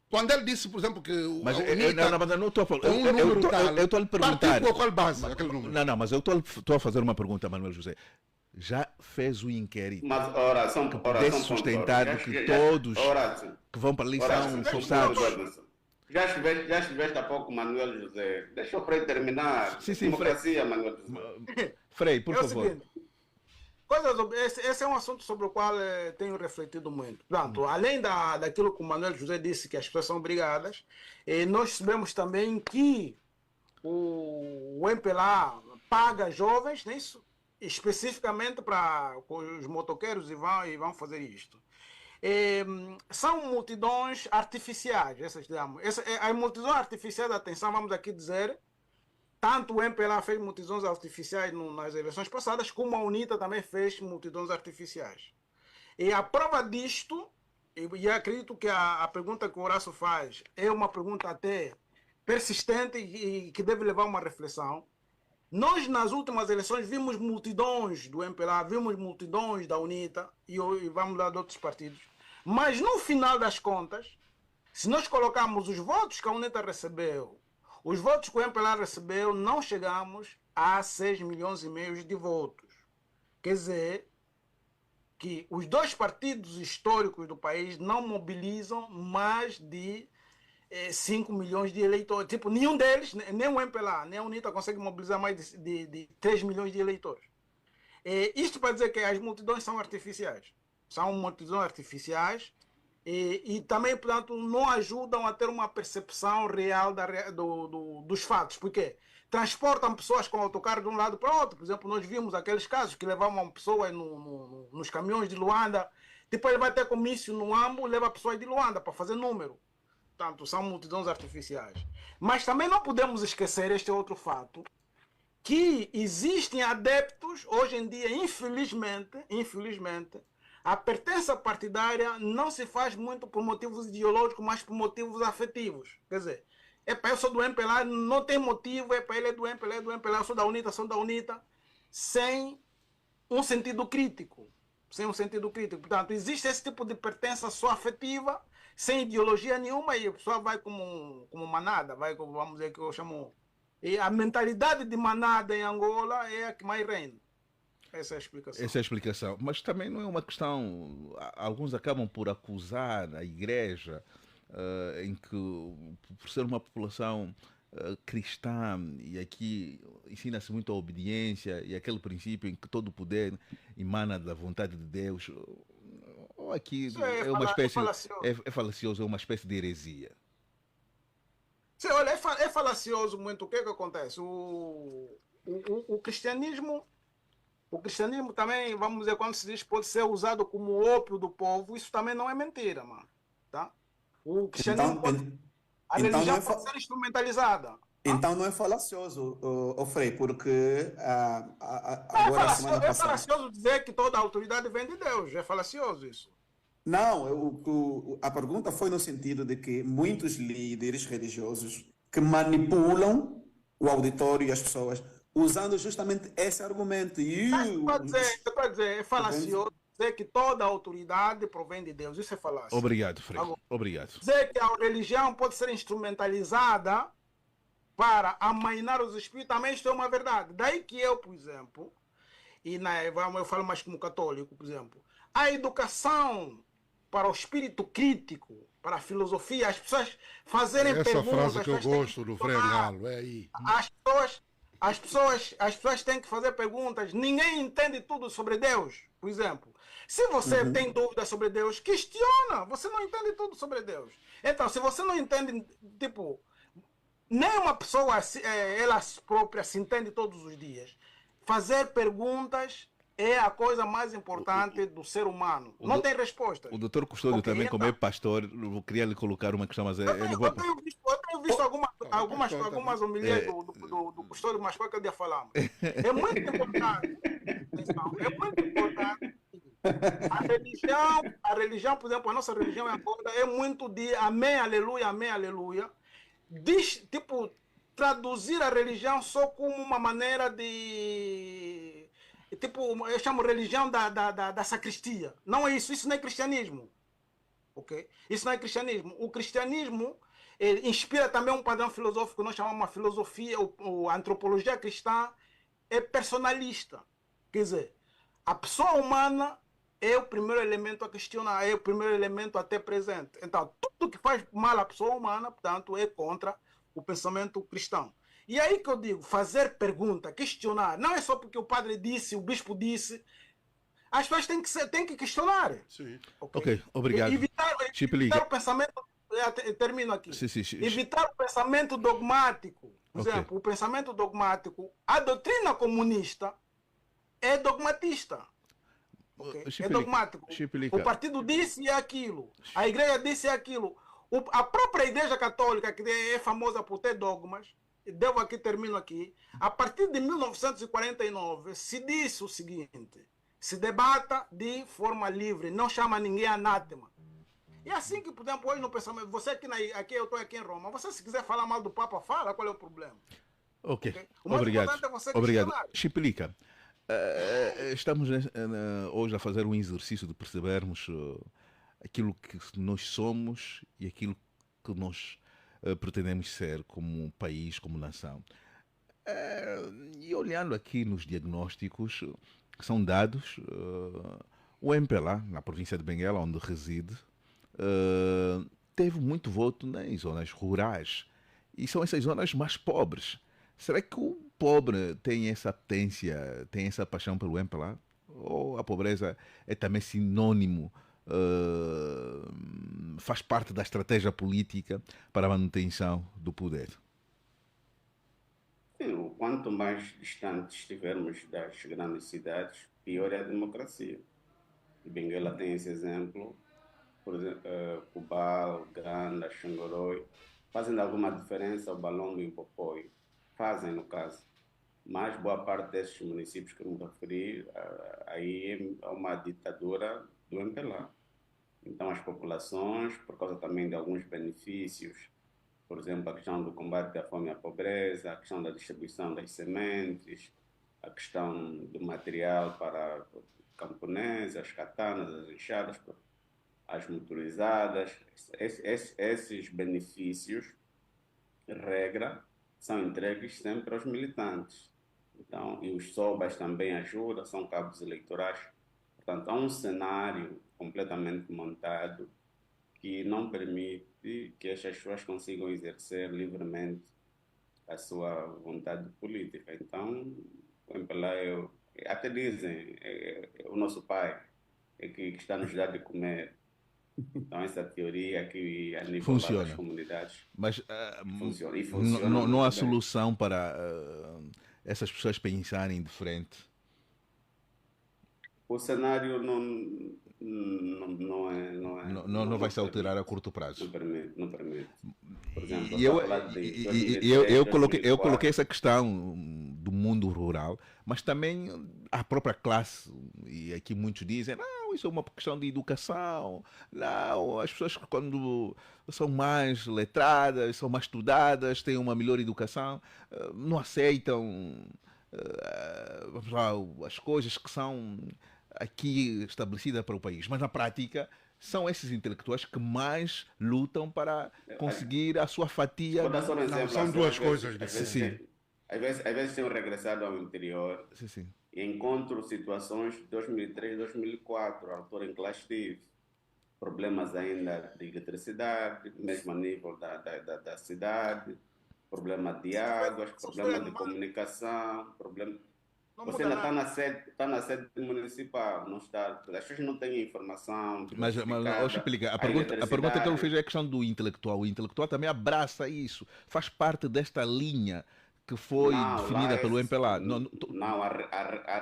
Quando ele disse, por exemplo, que Mas a UNITA, não estou a falar. com um número tal, Eu estou a lhe perguntar. partiu com qual base aquele número? Não, mas eu estou a fazer uma pergunta, Manuel José. Já fez o inquérito? Mas, oração, Pudesse sustentar que todos que vão para ali são forçados. Já estiveste há pouco, Manuel José. Deixa o Frei terminar. Sim, Democracia, Manuel José. Frei, por É o favor. seguinte, esse é um assunto sobre o qual tenho refletido muito. Portanto, além daquilo que o Manuel José disse, que as pessoas são obrigadas, nós sabemos também que o MPLA paga jovens, não é isso? Especificamente para os motoqueiros e vão fazer isto. São multidões artificiais, as multidões artificiais, atenção, vamos aqui dizer, tanto o MPLA fez multidões artificiais nas eleições passadas, como a UNITA também fez multidões artificiais. E a prova disto, e acredito que a pergunta que o Horácio faz é uma pergunta até persistente e que deve levar a uma reflexão. Nós, nas últimas eleições, vimos multidões do MPLA, vimos multidões da UNITA e vamos lá de outros partidos. Mas, no final das contas, se nós colocarmos os votos que a UNITA recebeu, os votos que o MPLA recebeu, não chegamos há 6,5 milhões de votos. Quer dizer, que os dois partidos históricos do país não mobilizam mais de 5 milhões de eleitores. Tipo, nenhum deles, nem o MPLA, nem a UNITA consegue mobilizar mais de 3 milhões de eleitores. Isto para dizer que as multidões são artificiais. São multidões artificiais e também, portanto, não ajudam a ter uma percepção real dos fatos. Porque transportam pessoas com autocarro de um lado para o outro. Por exemplo, nós vimos aqueles casos que levavam pessoas nos caminhões de Luanda. Depois ele vai ter comício no Ambo, leva pessoas de Luanda para fazer número. Portanto, são multidões artificiais. Mas também não podemos esquecer este outro fato, que existem adeptos, hoje em dia, infelizmente, a pertença partidária não se faz muito por motivos ideológicos, mas por motivos afetivos. Quer dizer, eu sou do MPLA, não tem motivo, ele é do MPLA, eu sou da UNITA, sem um sentido crítico. Portanto, existe esse tipo de pertença só afetiva, sem ideologia nenhuma, e a pessoa vai como manada, vai como, vamos dizer, que eu chamo... E a mentalidade de manada em Angola é a que mais reina. Essa é a explicação. Essa é a explicação. Mas também não é uma questão... Alguns acabam por acusar a igreja em que, por ser uma população cristã, e aqui ensina-se muito a obediência e aquele princípio em que todo o poder emana da vontade de Deus, ou aqui é uma espécie... É falacioso, é uma espécie de heresia. Sim, olha, é falacioso muito. O que acontece? O cristianismo também, vamos dizer, quando se diz pode ser usado como ópio do povo, isso também não é mentira, mano. Tá? O cristianismo a religião pode ser instrumentalizada. Então não é falacioso, Frei, porque agora semana passada... É falacioso dizer que toda a autoridade vem de Deus. É falacioso isso. Não, a pergunta foi no sentido de que muitos líderes religiosos que manipulam o auditório e as pessoas usando justamente esse argumento. Para dizer, é falacioso dizer que toda a autoridade provém de Deus. Isso é falácia. Obrigado, Frei. Obrigado. Dizer que a religião pode ser instrumentalizada para amainar os espíritos, também isto é uma verdade. Daí que eu, por exemplo, eu falo mais como católico, por exemplo, a educação para o espírito crítico, para a filosofia, as pessoas fazerem perguntas... Essa frase que eu gosto do Frei Galo, é aí. As pessoas têm que fazer perguntas. Ninguém entende tudo sobre Deus, por exemplo. Se você tem dúvidas sobre Deus, questiona. Você não entende tudo sobre Deus. Então, se você não entende, tipo, nem uma pessoa, ela própria se entende todos os dias. Fazer perguntas é a coisa mais importante do ser humano. Não tem resposta. O doutor Custódio também, como é pastor, eu queria lhe colocar uma questão, mas... Eu tenho visto algumas homilias do Custódio, mas foi que eu ia falar. É muito importante. É muito importante. A religião, por exemplo, a nossa religião é muito de amém, aleluia, amém, aleluia. Diz, tipo, traduzir a religião só como uma maneira de... Tipo, eu chamo religião da sacristia. Não é isso, isso não é cristianismo. Okay? Isso não é cristianismo. O cristianismo inspira também um padrão filosófico que nós chamamos uma filosofia, a antropologia cristã é personalista. Quer dizer, a pessoa humana é o primeiro elemento a questionar, é o primeiro elemento a ter presente. Então, tudo que faz mal à pessoa humana, portanto, é contra o pensamento cristão. E aí que eu digo, fazer pergunta, questionar, não é só porque o padre disse, o bispo disse, as pessoas têm que questionar. Sim. Ok, obrigado. Evitar o pensamento, termino aqui, evitar o pensamento dogmático. Por exemplo, o pensamento dogmático, a doutrina comunista é dogmatista. É dogmático. O partido disse e é aquilo, a igreja disse e é aquilo. A própria igreja católica, que é famosa por ter dogmas, termino aqui, a partir de 1949 se disse o seguinte: se debata de forma livre, não chama ninguém anátema. E assim que, por exemplo, hoje no pensamento, você aqui eu estou aqui em Roma, você se quiser falar mal do Papa, fala, qual é o problema? Ok, o mais obrigado. importante é você Obrigado. Chiplica, estamos hoje a fazer um exercício de percebermos aquilo que nós somos e aquilo que nós pretendemos ser como país, como nação. E olhando aqui nos diagnósticos que são dados, o MPLA, na província de Benguela, onde reside, teve muito voto nas zonas rurais. E são essas zonas mais pobres. Será que o pobre tem essa apetência, tem essa paixão pelo MPLA? Ou a pobreza é também sinônimo, faz parte da estratégia política para a manutenção do poder? Sim, quanto mais distante estivermos das grandes cidades, pior é a democracia. Benguela tem esse exemplo, por exemplo, Cubal, Granda, Xangoroi, fazem alguma diferença o Balongo e o Popoi, fazem no caso, mas boa parte desses municípios que eu me referi, aí é uma ditadura do MPLA. Então as populações, por causa também de alguns benefícios, por exemplo, a questão do combate à fome e à pobreza, a questão da distribuição das sementes, a questão do material para camponeses, as katanas, as enxadas, as motorizadas, esses benefícios, regra, são entregues sempre aos militantes. Então, e os SOBAs também ajudam, são cabos eleitorais. Portanto, há um cenário completamente montado que não permite que estas pessoas consigam exercer livremente a sua vontade política. Então, o MPLA, até dizem, o nosso pai é que está nos dar de comer. Então, essa teoria aqui a nível Funciona. das comunidades Mas funciona. E funciona não há muito bem. solução para essas pessoas pensarem de frente. O cenário Não vai se alterar a curto prazo. Não permite. Por exemplo, E eu coloquei essa questão do mundo rural, mas também a própria classe, e aqui muitos dizem, não, isso é uma questão de educação, não, as pessoas quando são mais letradas, são mais estudadas, têm uma melhor educação, não aceitam vamos lá, as coisas que são aqui estabelecidas para o país, mas na prática são esses intelectuais que mais lutam para conseguir a sua fatia. Vou dar só um exemplo, são assim, duas às coisas vezes- diferentes. Às vezes tenho regressado ao interior Sim. e encontro situações de 2003, 2004, a altura em que lá estive. Problemas ainda de eletricidade, mesmo a nível da cidade, problema de águas, problema de comunicação, problema... Não Você muda ainda nada. está na sede municipal, não está, as pessoas não têm informação. Mas justificada. explica, a pergunta que ele eletricidade- fez é a questão do intelectual. O intelectual também abraça isso, faz parte desta linha que foi Não, definida lá pelo é- MPLA. Não,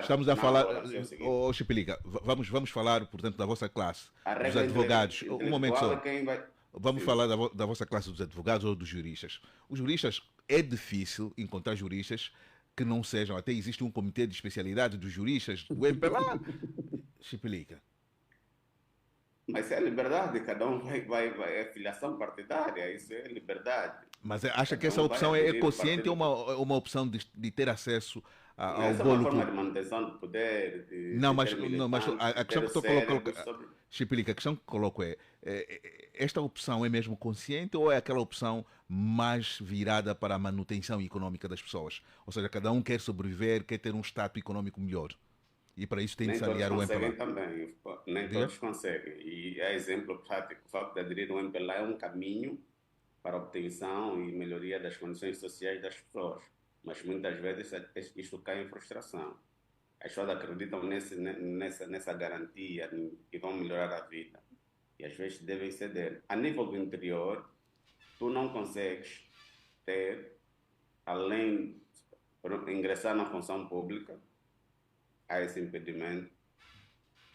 Estamos a não, falar, olha, é o seguinte, Chipilica, vamos falar, portanto, da vossa classe, a dos regra advogados. intelectual Um momento é só. quem vai... Vamos Sim. falar da vossa classe dos advogados ou dos juristas. Os juristas, é difícil encontrar juristas que não sejam, até existe um comitê de especialidade dos juristas, o MPLA. Chipilica. Mas é liberdade, cada um vai, é filiação partidária, isso é liberdade. Mas acha que Cada essa um vai opção é aderir ao consciente ou partido. uma opção de ter acesso ao Essa é uma bolo? forma de manutenção do poder, Não, de mas, ter não, mas militantes, a questão que ter estou cérebros colocando, sobre... Chipilica, a questão que coloco esta opção é mesmo consciente ou é aquela opção mais virada para a manutenção econômica das pessoas? Ou seja, cada um quer sobreviver, quer ter um status econômico melhor. E para isso tem de Nem se todos aliar o conseguem MPLA. também, nem Diga? todos conseguem. E é exemplo prático, o facto de aderir ao MPLA é um caminho para a obtenção e melhoria das condições sociais das pessoas. Mas muitas vezes isto cai em frustração. As pessoas acreditam nessa garantia que vão melhorar a vida. E às vezes devem ceder. A nível do interior, tu não consegues ter, além de ingressar na função pública, há esse impedimento.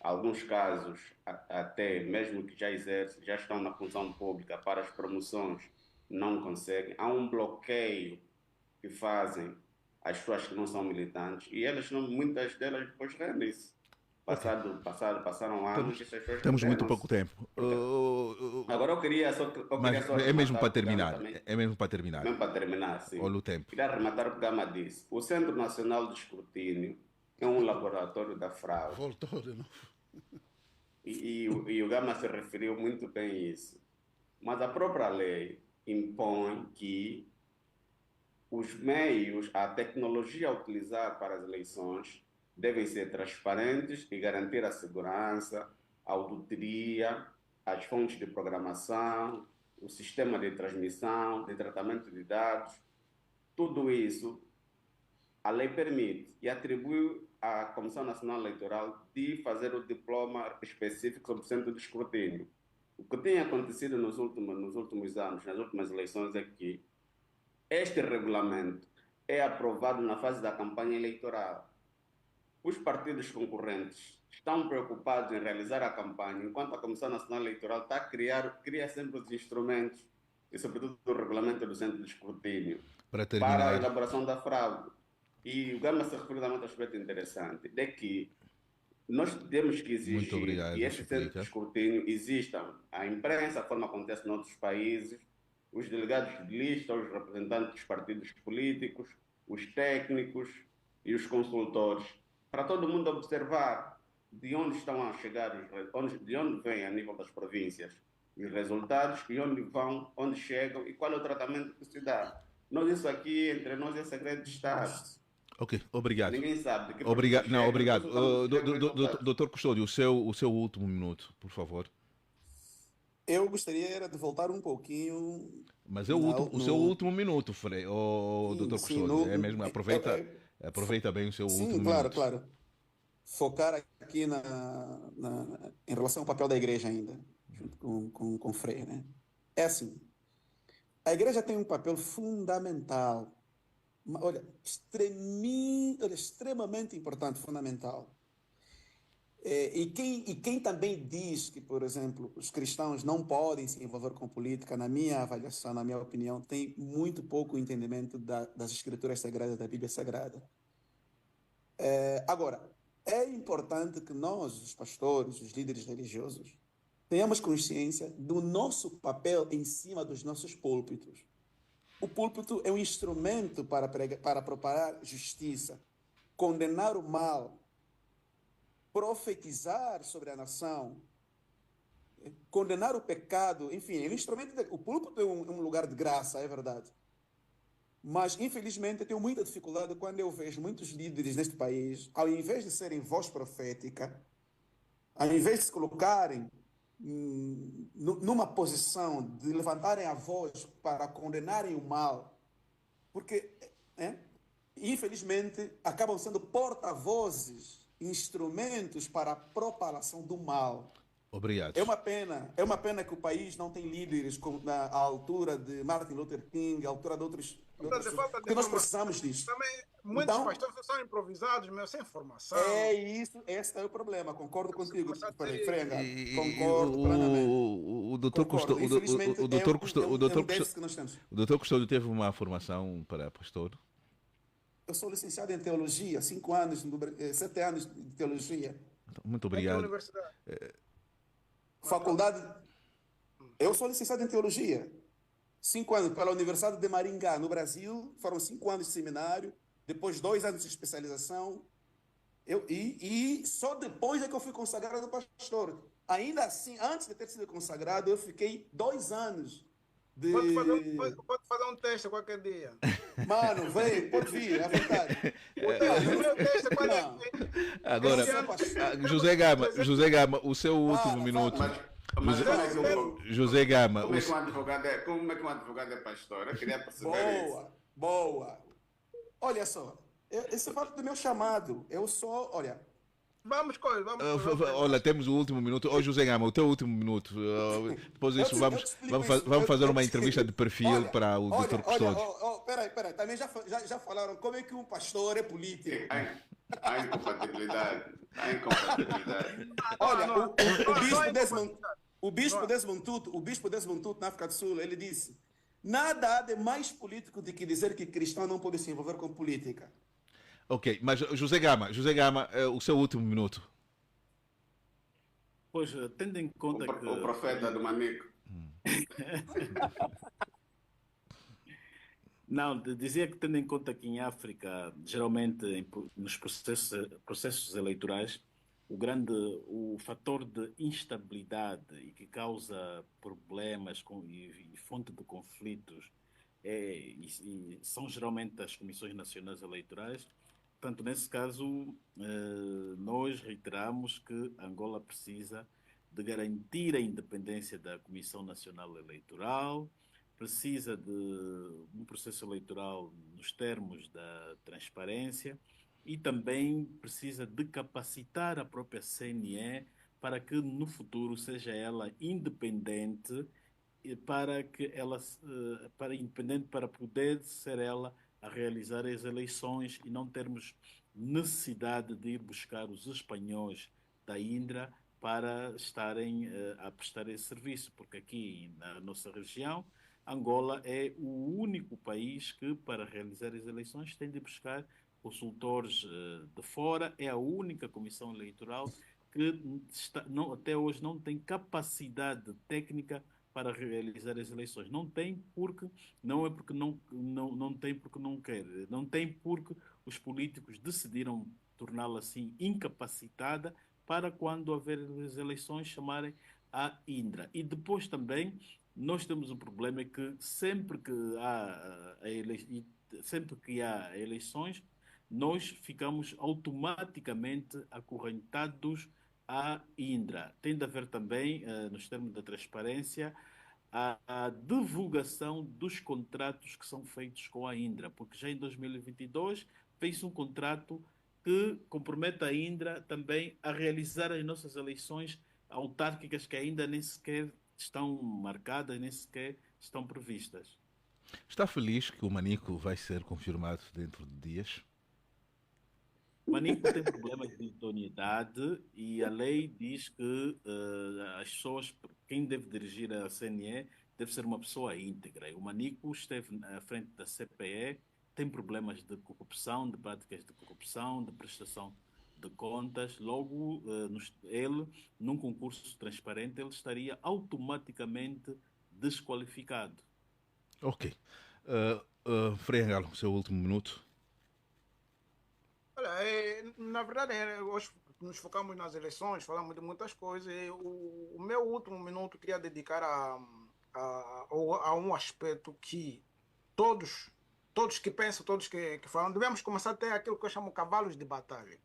Alguns casos, até mesmo que já exercem, já estão na função pública para as promoções, não conseguem. Há um bloqueio que fazem as pessoas que não são militantes e elas muitas delas depois rendem-se. Passaram anos e essas pessoas Temos muito renderam-se. pouco tempo. Agora eu queria só Mas é mesmo para terminar. É mesmo para terminar. Mesmo para terminar, sim. Olha o tempo. Queria arrematar o que Gama disse. O Centro Nacional de Escrutínio é um laboratório da fraude. Voltou de novo. E o Gama se referiu muito bem a isso. Mas a própria lei impõe que os meios, a tecnologia a utilizar para as eleições devem ser transparentes e garantir a segurança, a auditoria, as fontes de programação, o sistema de transmissão, de tratamento de dados. Tudo isso a lei permite e atribui à Comissão Nacional Eleitoral de fazer o diploma específico sobre o centro de escrutínio. O que tem acontecido nos últimos anos, nas últimas eleições, é que este regulamento é aprovado na fase da campanha eleitoral. Os partidos concorrentes estão preocupados em realizar a campanha, enquanto a Comissão Nacional Eleitoral está a cria sempre os instrumentos, e sobretudo o regulamento do centro de escrutínio, para a elaboração da fraude. E o Gama se referiu a um aspecto interessante, de que nós temos que exigir que esse centro de escrutínio existam. A imprensa, a forma como acontece em outros países, os delegados de lista, os representantes dos partidos políticos, os técnicos e os consultores, para todo mundo observar de onde estão a chegar, de onde vêm a nível das províncias os resultados, e onde vão, onde chegam e qual é o tratamento que se dá. Nós, isso aqui, entre nós, é segredo de Estado. Ok, obrigado. Ninguém sabe. De que obrigado. Não, obrigado. Doutor Custódio, o seu último minuto, por favor. Eu gostaria de voltar um pouquinho. Mas é o seu último minuto, Frei, doutor Custódio. É mesmo, aproveita bem o seu último minuto. Sim, claro. Focar aqui em relação ao papel da igreja ainda, junto com o Frei, né? É assim, a igreja tem um papel fundamental, olha, extremamente importante, fundamental. E quem também diz que, por exemplo, os cristãos não podem se envolver com política, na minha avaliação, na minha opinião, tem muito pouco entendimento das escrituras sagradas, da Bíblia Sagrada. Agora, é importante que nós, os pastores, os líderes religiosos, tenhamos consciência do nosso papel em cima dos nossos púlpitos. O púlpito é um instrumento para propagar justiça, condenar o mal, profetizar sobre a nação, condenar o pecado, enfim, é um instrumento. O púlpito é um lugar de graça, é verdade. Mas, infelizmente, eu tenho muita dificuldade quando eu vejo muitos líderes neste país, ao invés de serem voz profética, ao invés de se colocarem numa posição de levantarem a voz para condenarem o mal, porque, infelizmente, acabam sendo porta-vozes, instrumentos para a propalação do mal. Obrigado. É uma pena que o país não tem líderes à altura de Martin Luther King, à altura de outros. Porque nós precisamos disso. Também, muitos pastores são improvisados, sem formação. É isso, esse é o problema. Concordo contigo, Frenga. Concordo plenamente. O doutor Custódio teve uma formação para pastor? Eu sou licenciado em teologia, 5 anos, 7 anos de teologia. Muito obrigado. Universidade? Faculdade. Eu sou licenciado em teologia. 5 anos pela Universidade de Maringá, no Brasil. Foram 5 anos de seminário, depois 2 anos de especialização. E só depois é que eu fui consagrado pastor. Ainda assim, antes de ter sido consagrado, eu fiquei 2 anos. Pode fazer um teste qualquer dia. Mano, vem, pode vir, à vontade. Agora, José Gama, o seu último minuto. José Gama. Como é que um advogado é pastor? Eu queria perceber isso. Boa. Olha só, esse é parte do meu chamado. Eu sou, olha. Vamos. Olha, temos o último minuto. José Gama, o teu último minuto. Depois disso, vamos fazer uma entrevista de perfil para o Dr. Custódio. Peraí. Também já falaram como é que um pastor é político. Há incompatibilidade. Olha, o bispo Desmond Tutu, na África do Sul, ele disse: nada há de mais político do que dizer que cristão não pode se envolver com política. Ok, mas José Gama, o seu último minuto. Pois, tendo em conta que... O profeta do Manico. Não, dizia que tendo em conta que em África, geralmente nos processos eleitorais, o fator de instabilidade e que causa problemas e fonte de conflitos e são geralmente as comissões nacionais eleitorais. Portanto, nesse caso, nós reiteramos que Angola precisa de garantir a independência da Comissão Nacional Eleitoral, precisa de um processo eleitoral nos termos da transparência e também precisa de capacitar a própria CNE para que no futuro seja ela independente e para que ela para independente para poder ser ela a realizar as eleições e não termos necessidade de ir buscar os espanhóis da Indra para estarem a prestar esse serviço, porque aqui na nossa região, Angola é o único país que, para realizar as eleições, tem de buscar consultores de fora, é a única comissão eleitoral que até hoje não tem capacidade técnica para realizar as eleições. Não tem porque não é porque não tem porque não quer, não tem porque os políticos decidiram torná-la assim incapacitada para quando houver as eleições chamarem a Indra. E depois também nós temos um problema que sempre que há eleições nós ficamos automaticamente acorrentados à Indra. Tem de haver também, nos termos da transparência, a divulgação dos contratos que são feitos com a Indra, porque já em 2022 fez um contrato que compromete a Indra também a realizar as nossas eleições autárquicas que ainda nem sequer estão marcadas, nem sequer estão previstas. Está feliz que o Manico vai ser confirmado dentro de dias? Manico tem problemas de idoneidade e a lei diz que as pessoas, quem deve dirigir a CNE deve ser uma pessoa íntegra. O Manico esteve à frente da CPE, tem problemas de corrupção, de práticas de corrupção, de prestação de contas. Logo, ele, num concurso transparente, ele estaria automaticamente desqualificado. Ok. Frei Angalo, seu último minuto. Olha, na verdade, hoje nos focamos nas eleições, falamos de muitas coisas. E o meu último minuto queria dedicar a um aspecto que todos, todos que pensam, todos que falam, devemos começar a ter aquilo que eu chamo cavalos de batalha.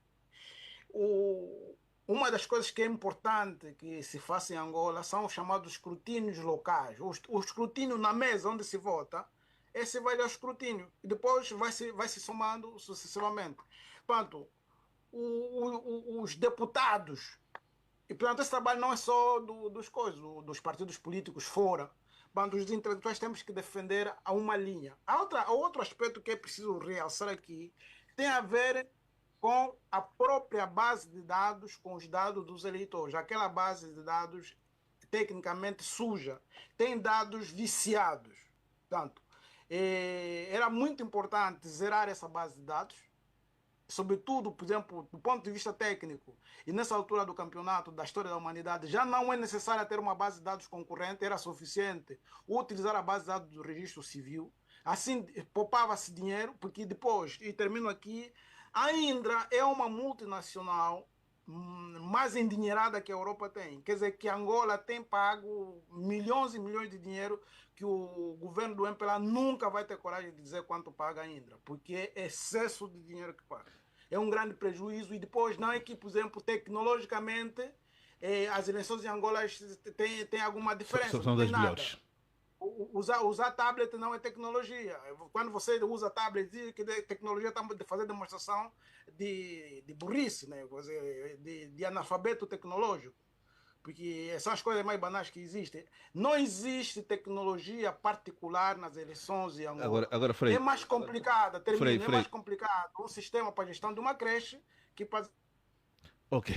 Uma das coisas que é importante que se faça em Angola são os chamados escrutínios locais. O escrutínio na mesa onde se vota, esse vai ao escrutínio e depois vai se somando sucessivamente. Portanto, os deputados, e portanto esse trabalho não é só dos partidos políticos fora, portanto os intelectuais temos que defender a uma linha. Outro aspecto que é preciso realçar aqui tem a ver com a própria base de dados, com os dados dos eleitores. Aquela base de dados tecnicamente suja, tem dados viciados. Portanto, era muito importante zerar essa base de dados, sobretudo, por exemplo, do ponto de vista técnico, e nessa altura do campeonato, da história da humanidade, já não é necessário ter uma base de dados concorrente, era suficiente utilizar a base de dados do registro civil. Assim, poupava-se dinheiro, porque depois, e termino aqui, a Indra é uma multinacional mais endinheirada que a Europa tem. Quer dizer, que Angola tem pago milhões e milhões de dinheiro que o governo do MPLA nunca vai ter coragem de dizer quanto paga a Indra, porque é excesso de dinheiro que paga. É um grande prejuízo. E depois, não é que, por exemplo, tecnologicamente, as eleições em Angola têm alguma diferença. São das melhores. Usar tablet não é tecnologia. Quando você usa tablet, diz que tecnologia está de fazer demonstração de burrice, né? De analfabeto tecnológico. Porque são as coisas mais banais que existem. Não existe tecnologia particular nas eleições em Angola. Agora, Frei, é mais complicada, Frei. É mais complicado um sistema para a gestão de uma creche que para... Ok.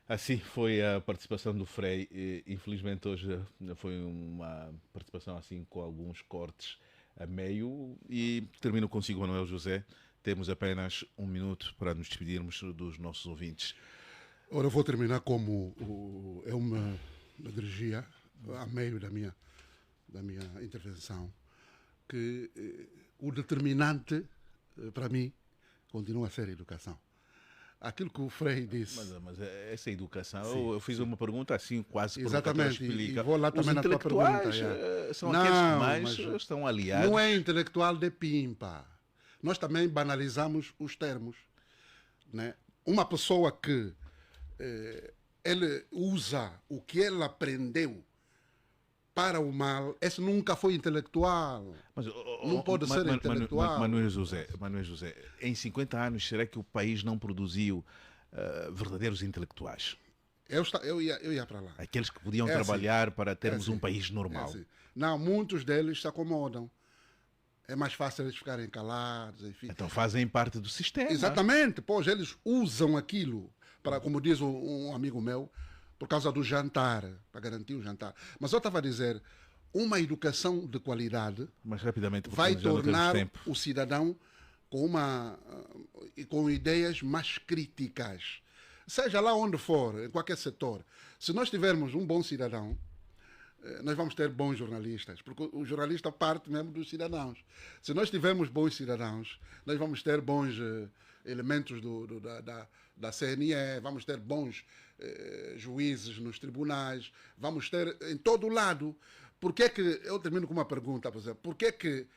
Assim foi a participação do Frei. Infelizmente hoje foi uma participação assim com alguns cortes a meio e termino consigo, Manuel José. Temos apenas um minuto para nos despedirmos dos nossos ouvintes. Ora, eu vou terminar como é uma energia a meio da minha intervenção, que o determinante para mim continua a ser a educação. aquilo que o Frei disse. Mas essa educação, eu fiz uma pergunta assim, quase Exatamente, e vou lá também os na tua pergunta. intelectuais são Não, aqueles que mais mas estão aliados. não é intelectual de pimpa. Nós também banalizamos os termos. Né? Uma pessoa que ele usa o que ele aprendeu para o mal, esse nunca foi intelectual. Não pode ser intelectual. Manuel José, em 50 anos, será que o país não produziu verdadeiros intelectuais? Eu ia para lá. Aqueles que podiam assim, trabalhar para termos assim, um país normal. assim. Não, muitos deles se acomodam. É mais fácil eles ficarem calados, enfim. Então fazem parte do sistema. Exatamente. Pois eles usam aquilo, para, como diz um amigo meu, por causa do jantar, para garantir o jantar. Mas eu estava a dizer, uma educação de qualidade Mas rapidamente, vai já não temos tornar tempo. o cidadão com ideias mais críticas. Seja lá onde for, em qualquer setor. Se nós tivermos um bom cidadão, nós vamos ter bons jornalistas, porque o jornalista parte mesmo dos cidadãos. Se nós tivermos bons cidadãos, nós vamos ter bons elementos da CNE, vamos ter bons juízes nos tribunais, vamos ter em todo lado. Porque é que, eu termino com uma pergunta, por exemplo, por que é que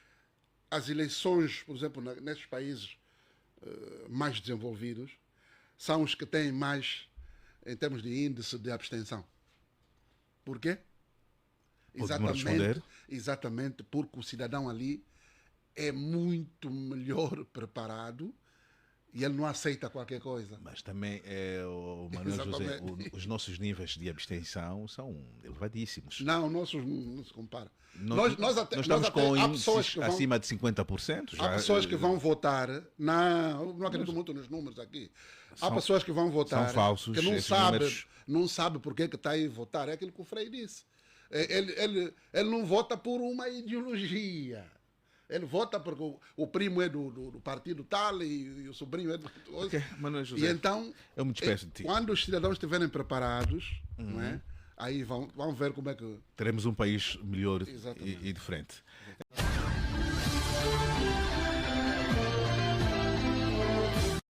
as eleições, por exemplo, nesses países mais desenvolvidos, são os que têm mais, em termos de índice de abstenção? Por quê? Exatamente porque o cidadão ali é muito melhor preparado e ele não aceita qualquer coisa. Mas também, o Manuel José, os nossos níveis de abstenção são elevadíssimos. Não, nossos não se compara. Nós estamos com índices acima de 50%. Há pessoas que vão votar, não acredito muito nos números aqui. Há pessoas que vão votar são falsos, que não sabe porque que está aí votar. É aquilo que o Frei disse. Ele não vota por uma ideologia. Ele vota porque o primo é do partido tal e o sobrinho é do outro. Okay, Manuel José, e então, eu me despeço de ti. Quando os cidadãos estiverem preparados, não é? Aí vão ver como é que... Teremos um país melhor e diferente.